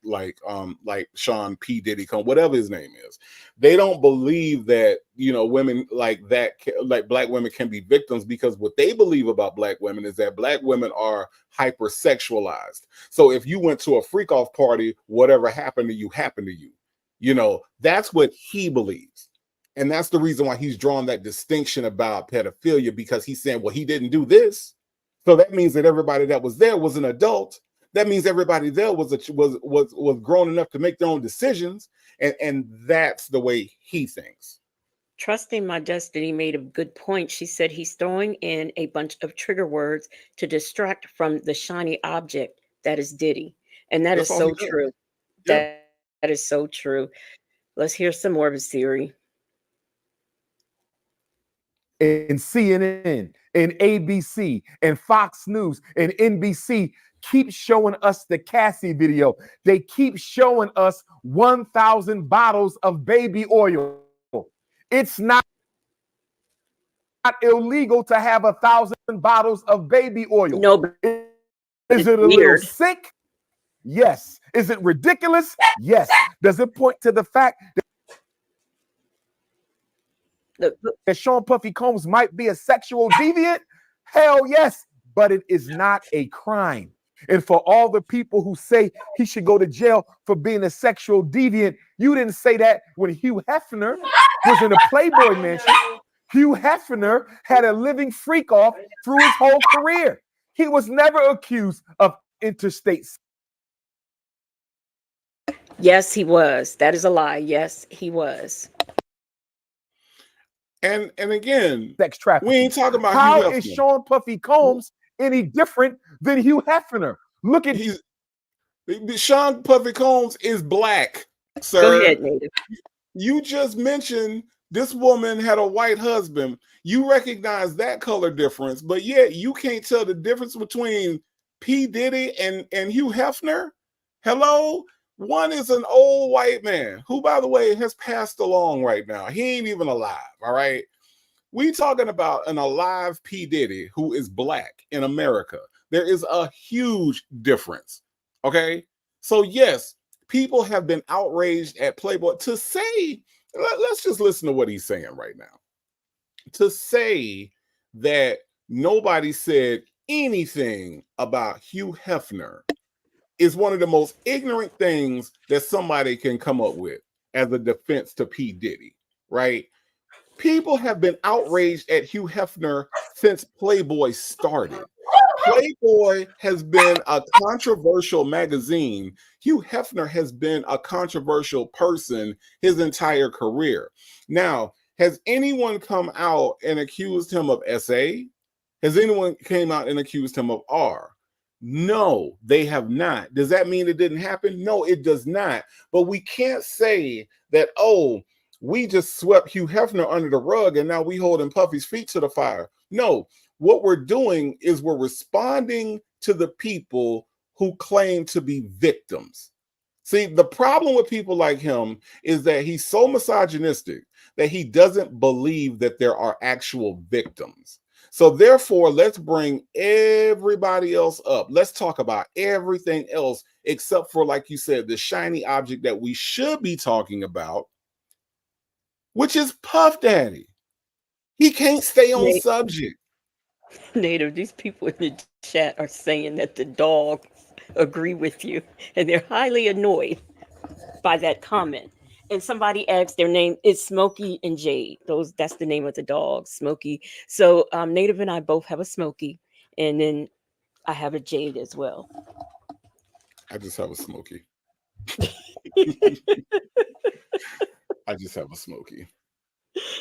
C: Sean P. Diddy, whatever his name is. They don't believe that, women like that, like Black women, can be victims, because what they believe about Black women is that Black women are hypersexualized. So if you went to a freak off party, whatever happened to you happened to you. That's what he believes. And that's the reason why he's drawn that distinction about pedophilia, because he's saying, well, he didn't do this. So that means that everybody that was there was an adult. That means everybody there was grown enough to make their own decisions. And that's the way he thinks.
B: Trusting My Destiny made a good point. She said he's throwing in a bunch of trigger words to distract from the shiny object that is Diddy. And that
C: That's
B: is
C: all he
B: so
C: does.
B: true.
C: Yeah.
B: That is so true. Let's hear some more of his theory.
A: And CNN and ABC and Fox News and NBC keep showing us the Cassie video. They keep showing us 1,000 bottles of baby oil. It's not illegal to have 1,000 bottles of baby oil.
B: No, but
A: Is
B: it's
A: it a little
B: weird.
A: sick? Yes. Is it ridiculous? Yes. Does it point to the fact that Sean Puffy Combs might be a sexual deviant? Hell yes, but it is not a crime. And for all the people who say he should go to jail for being a sexual deviant, you didn't say that when Hugh Hefner was in a Playboy mansion. Hugh Hefner had a living freak off through his whole career. He was never accused of interstate.
B: Yes, he was. That is a lie. Yes, he was.
C: And again,
A: Sex trafficking.
C: we ain't talking about
A: How
C: Hugh
A: is
C: Hefner.
A: Sean Puffy Combs any different than Hugh Hefner? Look at
C: Sean Puffy Combs is Black, sir.
B: Go ahead, Native.
C: You just mentioned this woman had a white husband. You recognize that color difference, but yet you can't tell the difference between P. Diddy and Hugh Hefner. Hello? One is an old white man who, by the way, has passed along right now. He ain't even alive, all right? We talking about an alive P. Diddy who is Black in America. There is a huge difference, okay? So yes, people have been outraged at Playboy. To say, let's just listen to what he's saying right now. To say that nobody said anything about Hugh Hefner is one of the most ignorant things that somebody can come up with as a defense to P. Diddy, right? People have been outraged at Hugh Hefner since Playboy started. Playboy has been a controversial magazine. Hugh Hefner has been a controversial person his entire career. Now, has anyone come out and accused him of SA? Has anyone came out and accused him of R? No, they have not. Does that mean it didn't happen? No, it does not. But we can't say that, oh, we just swept Hugh Hefner under the rug and now we holding Puffy's feet to the fire. No, what we're doing is we're responding to the people who claim to be victims. See, the problem with people like him is that he's so misogynistic that he doesn't believe that there are actual victims. So therefore, let's bring everybody else up. Let's talk about everything else except for, like you said, the shiny object that we should be talking about, which is Puff Daddy. He can't stay on subject.
B: Native, these people in the chat are saying that the dogs agree with you and they're highly annoyed by that comment. And somebody asked their name is Smokey and Jade. That's the name of the dog, Smokey. So Native and I both have a Smokey, and then I have a Jade as well.
C: I just have a Smokey. I just have a Smokey.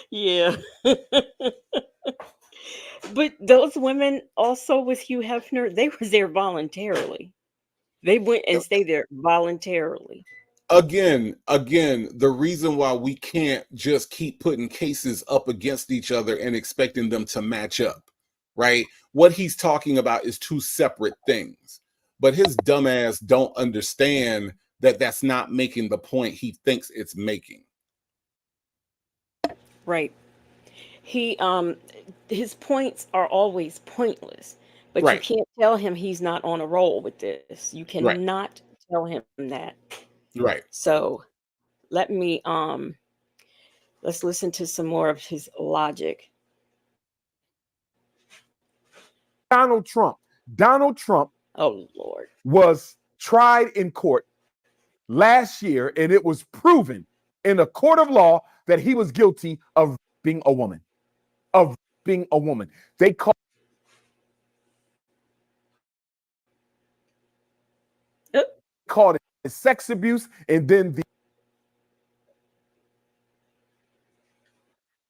B: Yeah. But those women also with Hugh Hefner, they were there voluntarily. They went and stayed there voluntarily.
C: Again, the reason why we can't just keep putting cases up against each other and expecting them to match up, right? What he's talking about is two separate things, but his dumbass don't understand that that's not making the point he thinks it's making.
B: Right. He his points are always pointless, but you
C: Right,
B: can't tell him he's not on a roll with this. You
C: right,
B: cannot tell him that.
C: right.
B: So let me let's listen to some more of his logic.
A: Donald Trump. Donald Trump
B: Oh Lord.
A: was tried in court last year, and it was proven in a court of law that he was guilty of being a woman. Of being a woman. They called it sex abuse, and then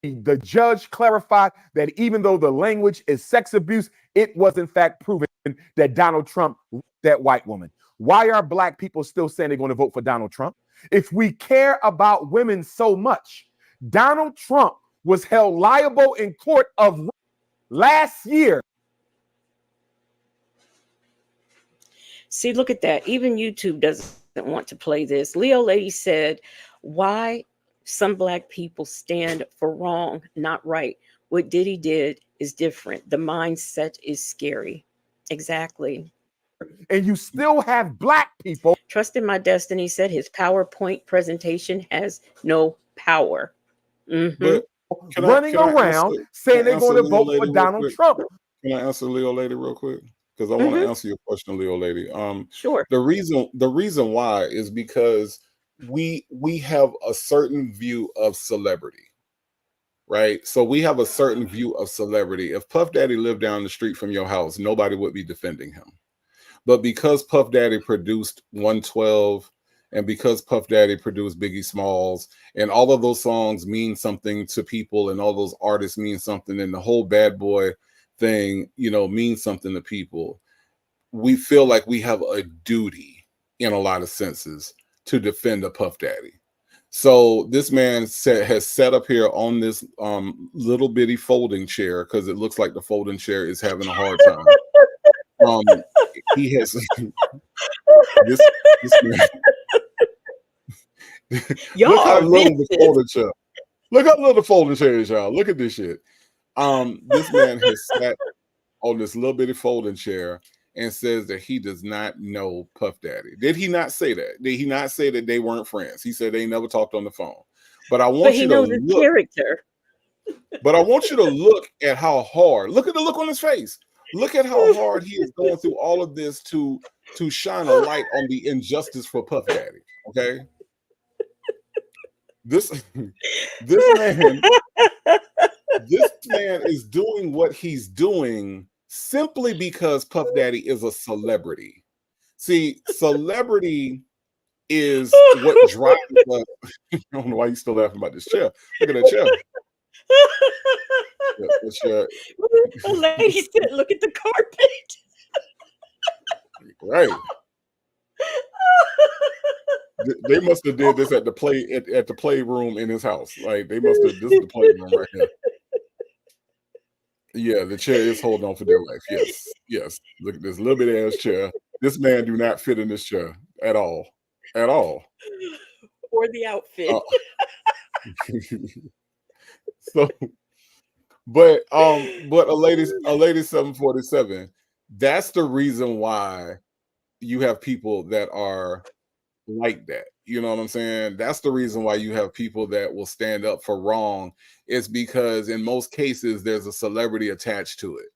A: the judge clarified that even though the language is sex abuse, it was in fact proven that Donald Trump that white woman. Why are black people still saying they're going to vote for Donald Trump? If we care about women so much, Donald Trump was held liable in court of last year.
B: See, look at that. Even YouTube doesn't want to play this. Leo Lady said, why some black people stand for wrong, not right. What Diddy did is different. The mindset is scary. Exactly.
A: And you still have black people.
B: Trust in My Destiny said his PowerPoint presentation has no power. Mm-hmm.
C: But
A: Running around
C: can
A: saying
C: I
A: they're
C: answer
A: going to
C: Leo
A: vote for
C: Lady real
A: Donald
C: quick?
A: Trump.
C: Can I answer Leo Lady real quick? Because I want to
B: Mm-hmm.
C: answer your question, Leo Lady.
B: Sure.
C: The reason why is because we have a certain view of celebrity, right? So we have a certain view of celebrity. If Puff Daddy lived down the street from your house, nobody would be defending him. But because Puff Daddy produced 112 and because Puff Daddy produced Biggie Smalls and all of those songs mean something to people and all those artists mean something and the whole bad boy thing, means something to people, we feel like we have a duty in a lot of senses to defend a Puff Daddy. So this man has sat up here on this little bitty folding chair because it looks like the folding chair is having a hard time. Um, he has this man.
B: Y'all
C: Look how
B: are
C: little the
B: vicious.
C: folding chair. Look how little the folding chair is, y'all. Look at this shit. This man has sat on this little bitty folding chair and says that he does not know Puff Daddy. Did he not say that? Did he not say that they weren't friends? He said they never talked on the phone. But I
B: But
C: want
B: he
C: you to
B: knows his
C: look.
B: character.
C: But I want you to look at how hard. Look at the look on his face. Look at how hard he is going through all of this to shine a light on the injustice for Puff Daddy. Okay, this this man this man is doing what he's doing simply because Puff Daddy is a celebrity. See, celebrity is what drives us. I don't know why you still laughing about this chair. Look at that chair. That chair.
B: A lady said, "Look at the carpet."
C: Right. They must have did this at the at the playroom in his house. Like they must have. This is the playroom right here. Yeah, the chair is holding on for dear life. Yes, yes. Look at this little bit ass chair. This man do not fit in this chair at all, at all.
B: Or the outfit.
C: Uh, so, but a lady 747. That's the reason why you have people that are like that. You know what I'm saying? That's the reason why you have people that will stand up for wrong. It's because in most cases there's a celebrity attached to it.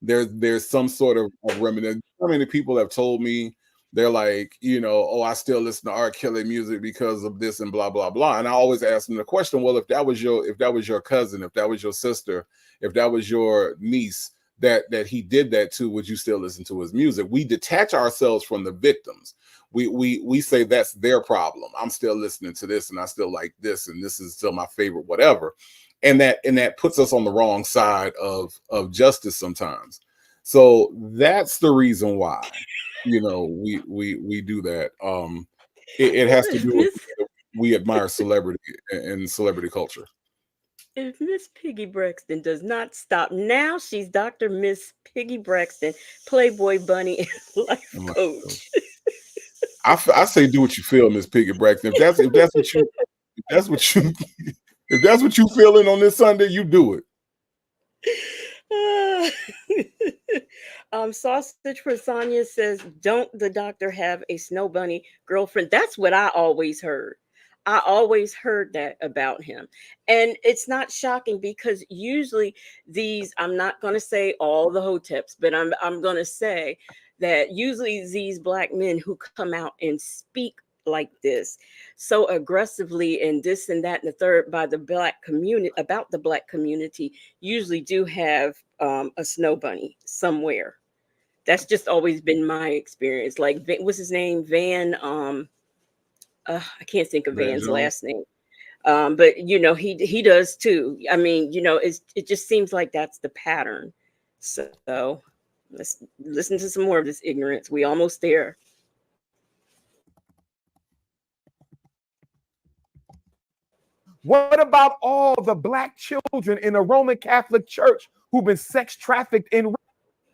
C: There's some sort of remnant. How many people have told me They're like, oh, I still listen to R. Kelly music because of this and blah blah blah. And I always ask them the question, well, if that was your cousin, if that was your sister, if that was your niece that he did that to, would you still listen to his music? We detach ourselves from the victims. We say that's their problem. I'm still listening to this and I still like this and this is still my favorite, whatever. And that puts us on the wrong side of justice sometimes. So that's the reason why we do that. It has to do with
B: Miss
C: we admire celebrity and celebrity culture.
B: if Miss Piggy Braxton does not stop now, she's Dr. Miss Piggy Braxton, Playboy Bunny and life
C: I'm like,
B: coach.
C: I say do what you feel, Miss Piggy Braxton. If that's what you if that's what you if that's what you feeling on this Sunday, you do it.
B: Ah. Sausage for Sonia says, "Don't the doctor have a snow bunny girlfriend?" That's what I always heard. I always heard that about him. And it's not shocking because usually these, I'm not going to say all the hoteps, but I'm going to say that usually these black men who come out and speak like this so aggressively and this and that and the third by the black community about the black community usually do have a snow bunny somewhere. That's just always been my experience. Like, what's his name? I can't think of
C: Van
B: Van's
C: Jones.
B: last name. But he does too. I mean, it just seems like that's the pattern. So let's listen to some more of this ignorance. We almost there.
A: What about all the black children in the Roman Catholic Church who've been sex trafficked in?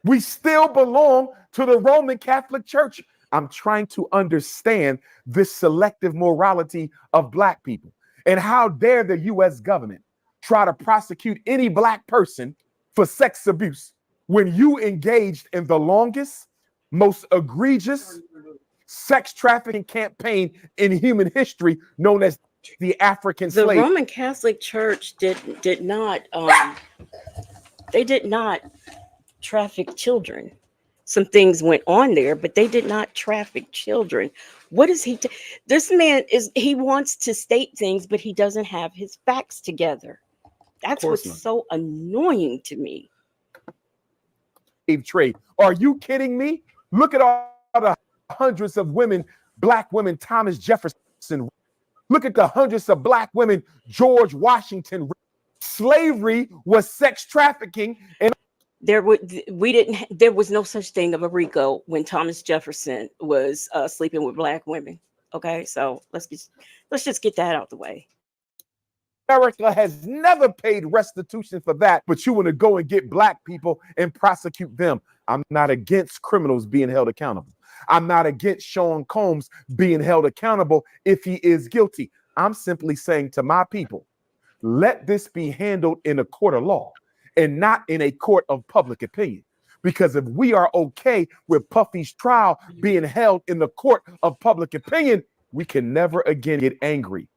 A: We still belong to the Roman Catholic Church. I'm trying to understand this selective morality of black people. And how dare the US government try to prosecute any black person for sex abuse when you engaged in the longest, most egregious sex trafficking campaign in human history, known as the African
B: The
A: slave.
B: Roman Catholic Church did not they did not traffic children. Some things went on there, but they did not traffic children. What is this man is he wants to state things, but he doesn't have his facts together.
C: Of
B: That's
C: course
B: what's
C: not.
B: so annoying to me.
A: Trade. Are you kidding me? Look at all the hundreds of women, black women, Thomas Jefferson. Look at the hundreds of black women, George Washington. Slavery was sex trafficking. And
B: There was no such thing of a RICO when Thomas Jefferson was sleeping with black women. Okay, so let's just get that out the way.
A: America has never paid restitution for that, but you want to go and get black people and prosecute them. I'm not against criminals being held accountable. I'm not against Sean Combs being held accountable if he is guilty. I'm simply saying to my people, let this be handled in a court of law and not in a court of public opinion. Because if we are okay with Puffy's trial being held in the court of public opinion, we can never again get angry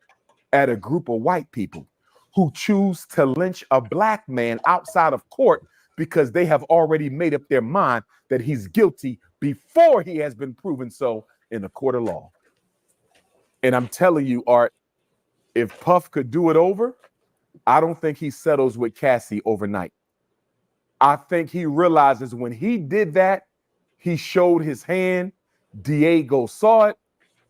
A: at a group of white people who choose to lynch a black man outside of court because they have already made up their mind that he's guilty before he has been proven so in a court of law. And I'm telling you, Art, if Puff could do it over, I don't think he settles with Cassie overnight. I think he realizes when he did that, he showed his hand. Diego saw it,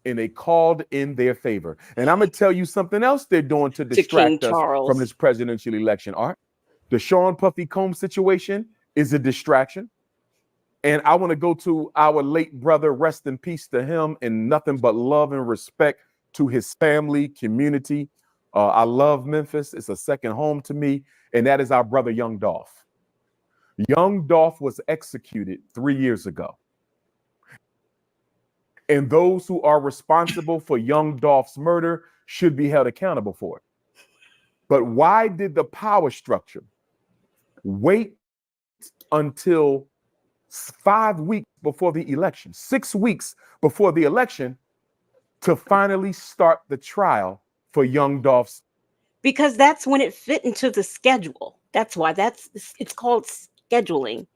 A: and they called in their favor. And I'm going to tell you something else they're doing to
B: To King
A: distract us from
B: Charles.
A: this presidential election, Art. The Sean Puffy Combs situation is a distraction. And I want to go to our late brother, rest in peace to him, and nothing but love and respect to his family, community. I love Memphis. It's a second home to me. And that is our brother, Young Dolph. Young Dolph was executed 3 years ago. And those who are responsible for Young Dolph's murder should be held accountable for it. But why did the power structure wait until 5 weeks before the election, 6 weeks before the election, to finally start the trial for Young Dolph's?
B: Because that's when it fit into the schedule. That's why it's called scheduling.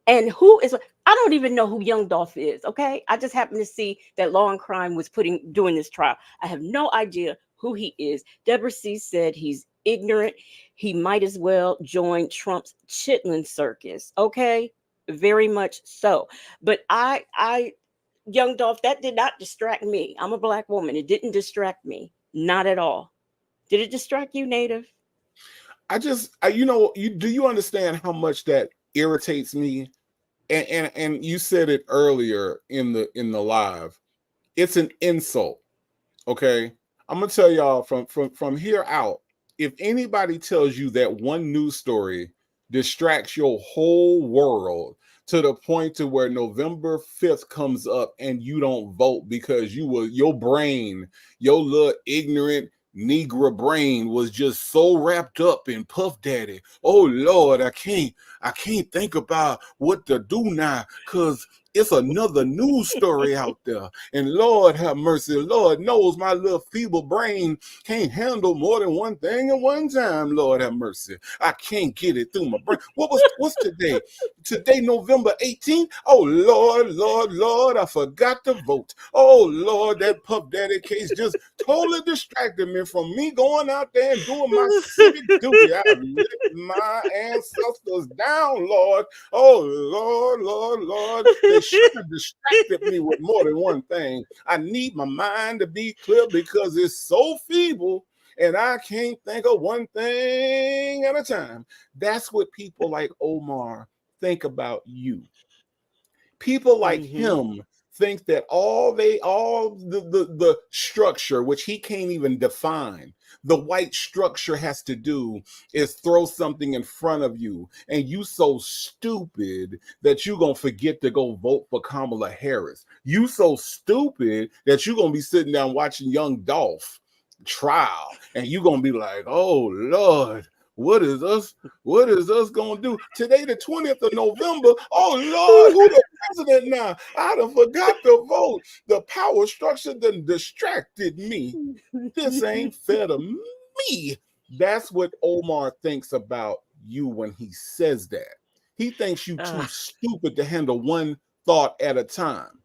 B: And who is, I don't even know who Young Dolph is, okay? I just happened to see that Law and Crime was doing this trial. I have no idea who he is. Deborah C said he's ignorant. He might as well join Trump's Chitlin circus, okay? Very much so. But Young Dolph, that did not distract me. I'm a black woman. It didn't distract me. Not at all. Did it distract you, Native?
C: You know, do you understand how much that irritates me? And you said it earlier in the live. It's an insult. Okay, I'm gonna tell y'all from here out. If anybody tells you that one news story distracts your whole world to the point to where November 5th comes up and you don't vote because your brain, your little ignorant Negro brain was just so wrapped up in Puff Daddy. Oh Lord, I can't think about what to do now because it's another news story out there. And Lord have mercy, Lord knows my little feeble brain can't handle more than one thing at one time. Lord have mercy. I can't get it through my brain. What's today? Today, November 18th. Oh Lord, Lord, Lord, I forgot to vote. Oh Lord, that Puff Daddy case just totally distracted me from me going out there and doing my civic duty. I've let my ancestors down, Lord. Oh Lord, Lord, Lord. They should have distracted me with more than one thing. I need my mind to be clear because it's so feeble and I can't think of one thing at a time. That's what people like Omar think about you. People like
B: Mm-hmm.
C: him think that all the structure, which he can't even define, the white structure has to do is throw something in front of you, and you so stupid that you're gonna forget to go vote for Kamala Harris. You so stupid that you're gonna be sitting down watching Young Dolph trial, and you're gonna be like, oh Lord, what is us gonna do today, the 20th of November? Oh Lord, who the president now? I done forgot to vote. The power structure done distracted me. This ain't fair to me. That's what Omar thinks about you when he says that. He thinks you too
B: uh,
C: stupid to handle one thought at a time.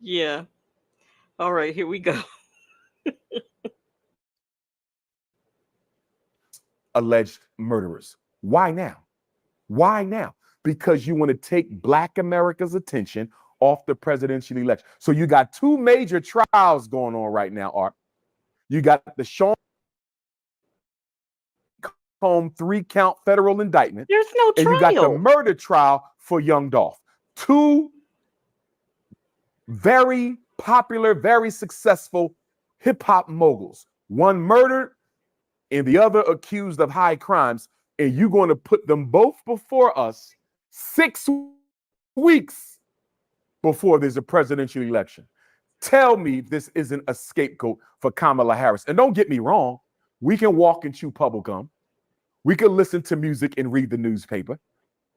B: yeah. All right, here we go.
A: Alleged murderers. Why now? Why now? Because you want to take Black America's attention off the presidential election. So you got two major trials going on right now, Art. You got the Sean Combs 3-count federal indictment,
B: There's no
A: and you got the
B: trial.
A: murder trial for Young Dolph. Two very popular, very successful hip hop moguls. One murdered and the other accused of high crimes. And you're going to put them both before us 6 weeks before there's a presidential election. Tell me this isn't a scapegoat for Kamala Harris. And don't get me wrong, we can walk and chew bubblegum. We can listen to music and read the newspaper,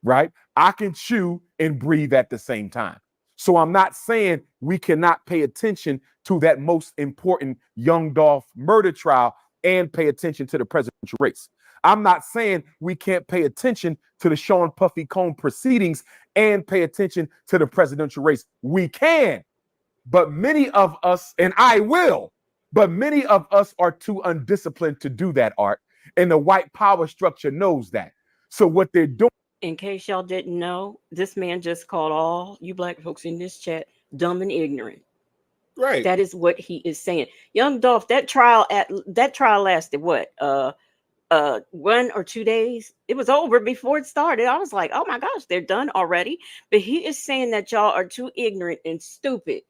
A: right? I can chew and breathe at the same time. So I'm not saying we cannot pay attention to that most important Young Dolph murder trial and pay attention to the presidential race. I'm not saying we can't pay attention to the Sean Puffy Combs proceedings and pay attention to the presidential race. We can, but many of us, and I will, but many of us are too undisciplined to do that, Art. And the white power structure knows that. So what they're doing.
B: In case y'all didn't know, this man just called all you black folks in this chat dumb and ignorant.
C: Right.
B: That is what he is saying. Young Dolph, that trial lasted what? 1 or 2 days. It was over before it started. I was like, oh my gosh, they're done already. But he is saying that y'all are too ignorant and stupid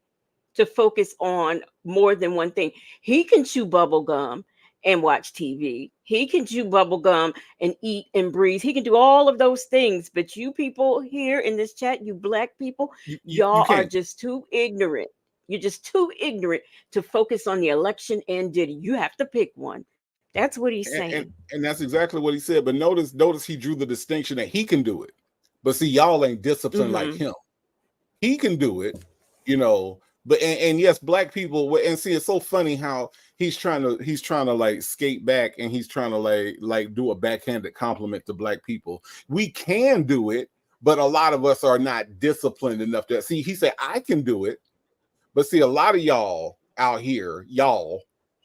B: to focus on more than one thing. He can chew bubble gum and watch TV. He can chew bubble gum and eat and breathe. He can do all of those things. But you people here in this chat, you black people,
C: You
B: y'all are
C: can't.
B: just too ignorant. You're just too ignorant to focus on the election and Diddy. You have to pick one. That's what he's
C: And,
B: saying.
C: and and that's exactly what he said. But notice he drew the distinction that he can do it. But see, y'all ain't disciplined like
B: Hmm.
C: him. He can do it, you know. But and yes, black people, and see, it's so funny how he's trying to like skate back, and he's trying to like do a backhanded compliment to black people. We can do it, but a lot of us are not disciplined enough to see. He said, I can do it, but see, a lot of y'all out here, y'all,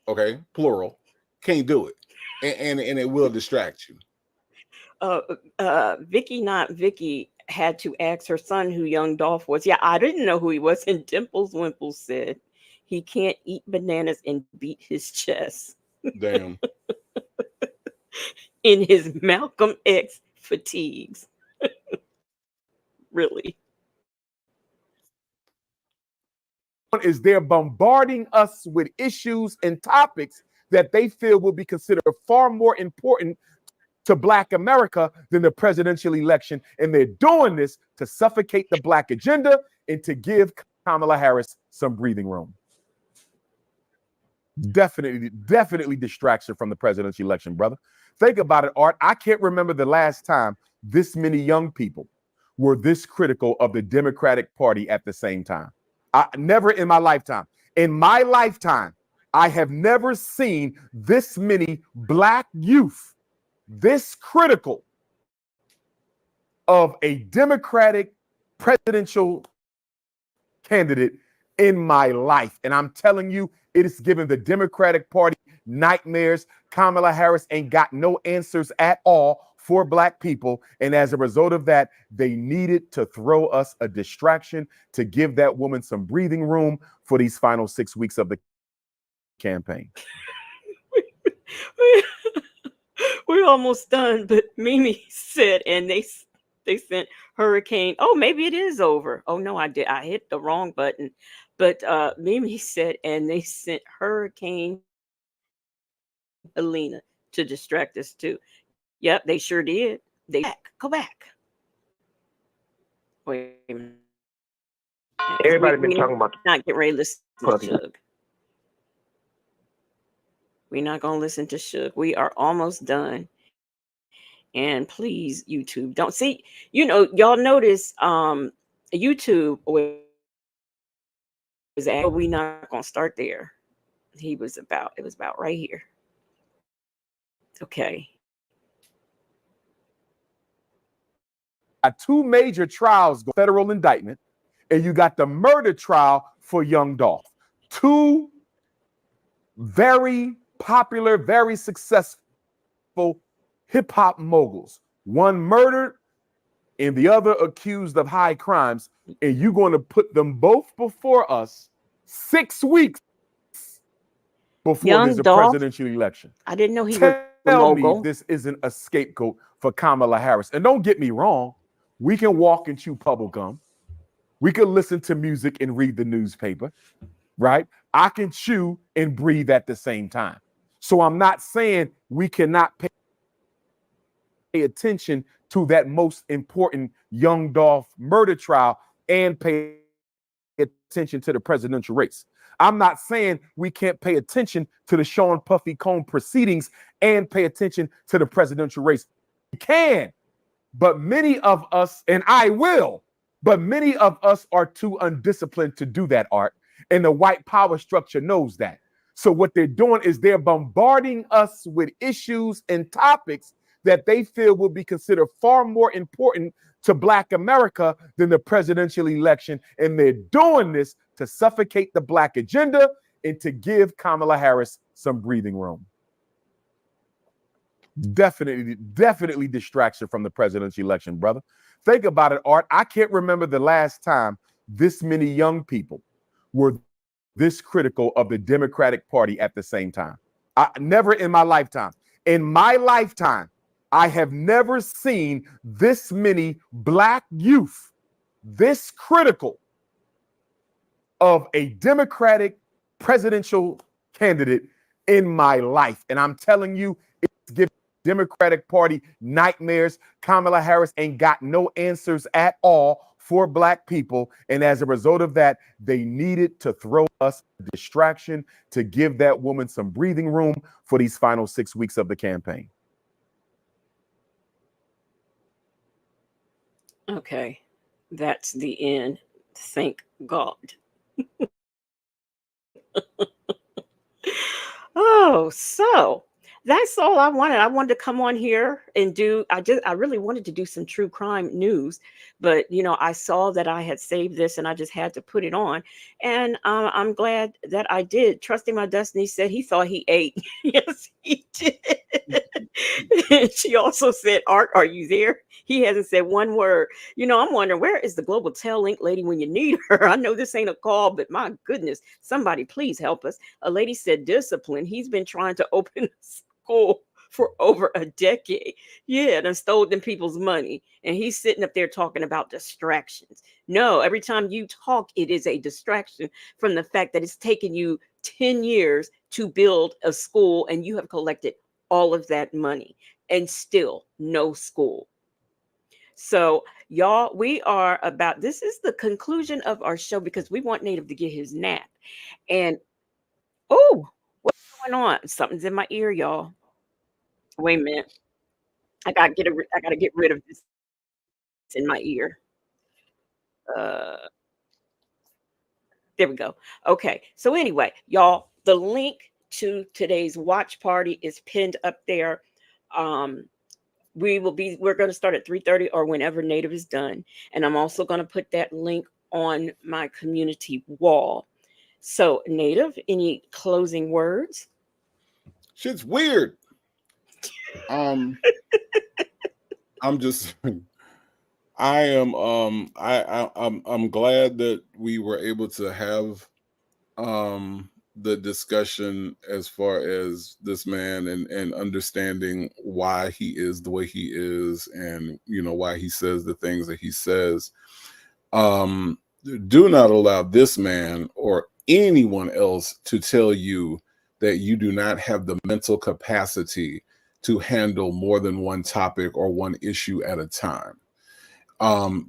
C: okay, plural, can't do it. And it will distract you.
B: Vicky, not Vicky, had to ask her son who young Dolph was. Yeah, I didn't know who he was. And Dimples Wimples said he can't eat bananas and beat his chest
C: Damn.
B: in his Malcolm X fatigues. Really?
A: Is they're bombarding us with issues and topics that they feel will be considered far more important to Black America than the presidential election. And they're doing this to suffocate the Black agenda and to give Kamala Harris some breathing room. Definitely distraction from the presidential election, brother. Think about it, Art. I can't remember the last time this many young people were this critical of the Democratic Party at the same time. Never in my lifetime. In my lifetime, I have never seen this many Black youth this critical of a Democratic presidential candidate in my life. And I'm telling you, it is giving the Democratic Party nightmares. Kamala Harris ain't got no answers at all for Black people. And as a result of that, they needed to throw us a distraction to give that woman some breathing room for these final 6 weeks of the campaign.
B: We're almost done, but Mimi said, and they sent Hurricane. Oh, maybe it is over. Oh no, I hit the wrong button. But Mimi said, and they sent Hurricane Helena to distract us too. Yep, they sure did. Go back. Wait a minute.
D: Everybody been talking about
B: not get ready to listen to
D: puppy.
B: Suge. We're not gonna listen to Suge. We are almost done. And please, YouTube, don't see. Y'all notice. YouTube was. We not gonna start there. It was about right here. Okay.
A: Two major trials, federal indictment, and you got the murder trial for young Dolph. Two very popular, very successful hip hop moguls. One murdered and the other accused of high crimes. And you're going to put them both before us 6 weeks before
B: young
A: there's a
B: Dolph,
A: presidential election.
B: I didn't know he was a
A: Tell
B: mogul.
A: me this isn't a scapegoat for Kamala Harris. And don't get me wrong, we can walk and chew bubble gum. We can listen to music and read the newspaper, right? I can chew and breathe at the same time. So I'm not saying we cannot pay attention to that most important young Dolph murder trial and pay attention to the presidential race. I'm not saying we can't pay attention to the Sean Puffy Combs proceedings and pay attention to the presidential race. We can, but many of us, and I will, but many of us are too undisciplined to do that, Art. And the white power structure knows that. So what they're doing is they're bombarding us with issues and topics that they feel will be considered far more important to Black America than the presidential election. And they're doing this to suffocate the Black agenda and to give Kamala Harris some breathing room. Definitely distraction from the presidential election, brother. Think about it, Art. I can't remember the last time this many young people were this critical of the Democratic Party at the same time. Never in my lifetime. In my lifetime, I have never seen this many Black youth this critical of a Democratic presidential candidate in my life. And I'm telling you, it's giving the Democratic Party nightmares. Kamala Harris ain't got no answers at all for Black people. And as a result of that, they needed to throw us a distraction to give that woman some breathing room for these final 6 weeks of the campaign.
B: Okay. That's the end. Thank God. Oh, so that's all I wanted. I wanted to come on here and do I really wanted to do some true crime news, but I saw that I had saved this and I just had to put it on. And I'm glad that I did. Trusting My Destiny said he thought he ate. Yes, he did. And she also said, Art, are you there? He hasn't said one word. I'm wondering, where is the Global Tel Link lady when you need her? I know this ain't a call, but my goodness, somebody please help us. A lady said discipline. He's been trying to open a school for over a decade. Yeah, and stole them people's money. And he's sitting up there talking about distractions. No, every time you talk, it is a distraction from the fact that it's taken you 10 years to build a school and you have collected all of that money and still no school. So, y'all, we are about this is the conclusion of our show because we want Native to get his nap. And oh, what's going on? Something's in my ear, y'all. Wait a minute. I gotta get rid of this in my ear. Uh there we go. Okay. So anyway, y'all, the link to today's watch party is pinned up there. Um we're going to start at 3:30 or whenever Native is done, and I'm also going to put that link on my community wall. So Native, any closing words?
C: Shit's weird. Um, I'm just I'm glad that we were able to have the discussion as far as this man and understanding why he is the way he is, and why he says the things that he says. um do not allow this man or anyone else to tell you that you do not have the mental capacity to handle more than one topic or one issue at a time.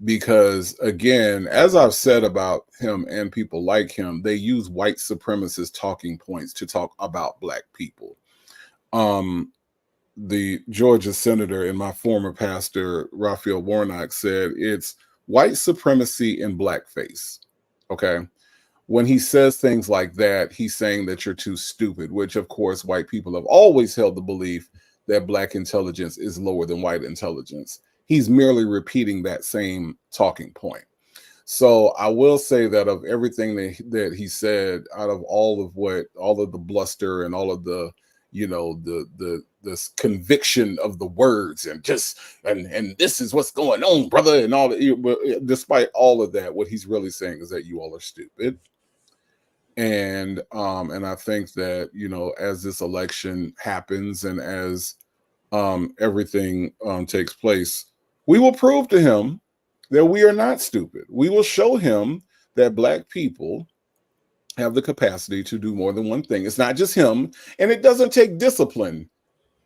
C: Because again, as I've said about him and people like him, they use white supremacist talking points to talk about black people. Um, the Georgia senator and my former pastor, Raphael Warnock, said it's white supremacy in blackface. Okay. When he says things like that, he's saying that you're too stupid, which of course, white people have always held the belief that black intelligence is lower than white intelligence. He's merely repeating that same talking point. So I will say that of everything that he said, out of all of the bluster and all of the, the this conviction of the words and just and this is what's going on, brother, and all that. Despite all of that, what he's really saying is that you all are stupid. And I think that as this election happens and as everything takes place, we will prove to him that we are not stupid. We will show him that black people have the capacity to do more than one thing. It's not just him, and it doesn't take discipline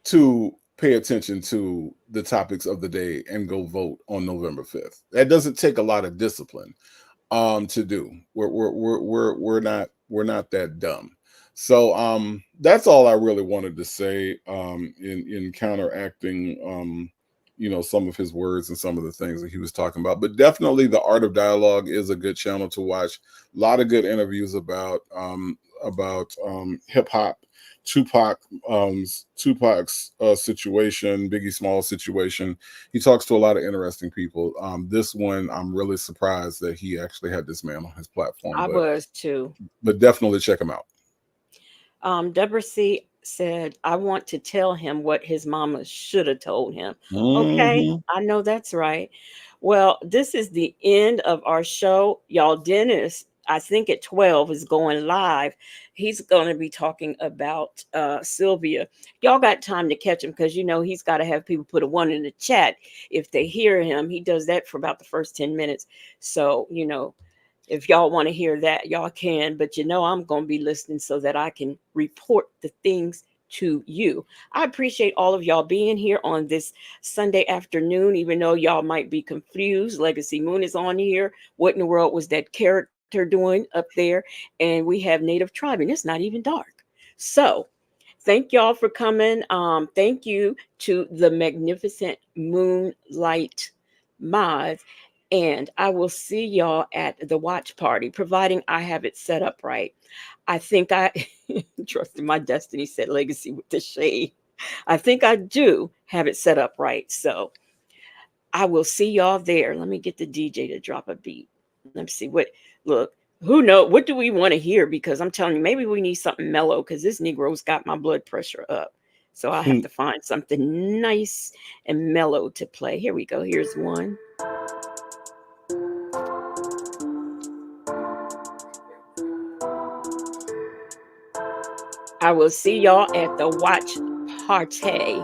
C: to pay attention to the topics of the day and go vote on November 5th. That doesn't take a lot of discipline to do. We're not that dumb. So that's all I really wanted to say in counteracting some of his words and some of the things that he was talking about. But definitely the Art of Dialogue is a good channel to watch. A lot of good interviews about hip hop, Tupac's situation, Biggie Smalls situation. He talks to a lot of interesting people. This one, I'm really surprised that he actually had this man on his platform.
B: I was too.
C: But definitely check him out.
B: Deborah C said, I want to tell him what his mama should have told him. Okay,
C: Mhm.
B: I know that's right. Well, this is the end of our show. Y'all, Dennis, I think at 12 is going live. He's going to be talking about Sylvia. Y'all got time to catch him because he's got to have people put a one in the chat if they hear him. He does that for about the first 10 minutes. So, if y'all want to hear that, y'all can. But I'm going to be listening so that I can report the things to you. I appreciate all of y'all being here on this Sunday afternoon, even though y'all might be confused. Legacy Moon is on here. What in the world was that character doing up there? And we have Native Tribe, and it's not even dark. So, thank y'all for coming. Thank you to the magnificent Moonlight Mods. And I will see y'all at the watch party, providing I have it set up right. I think I trust in my destiny, said Legacy with the shade. I think I do have it set up right. So I will see y'all there. Let me get the DJ to drop a beat. Let's see what, look, who know what do we want to hear? Because I'm telling you, maybe we need something mellow because this Negro's got my blood pressure up. So I have to find something nice and mellow to play. Here we go. Here's one. I will see y'all at the watch party.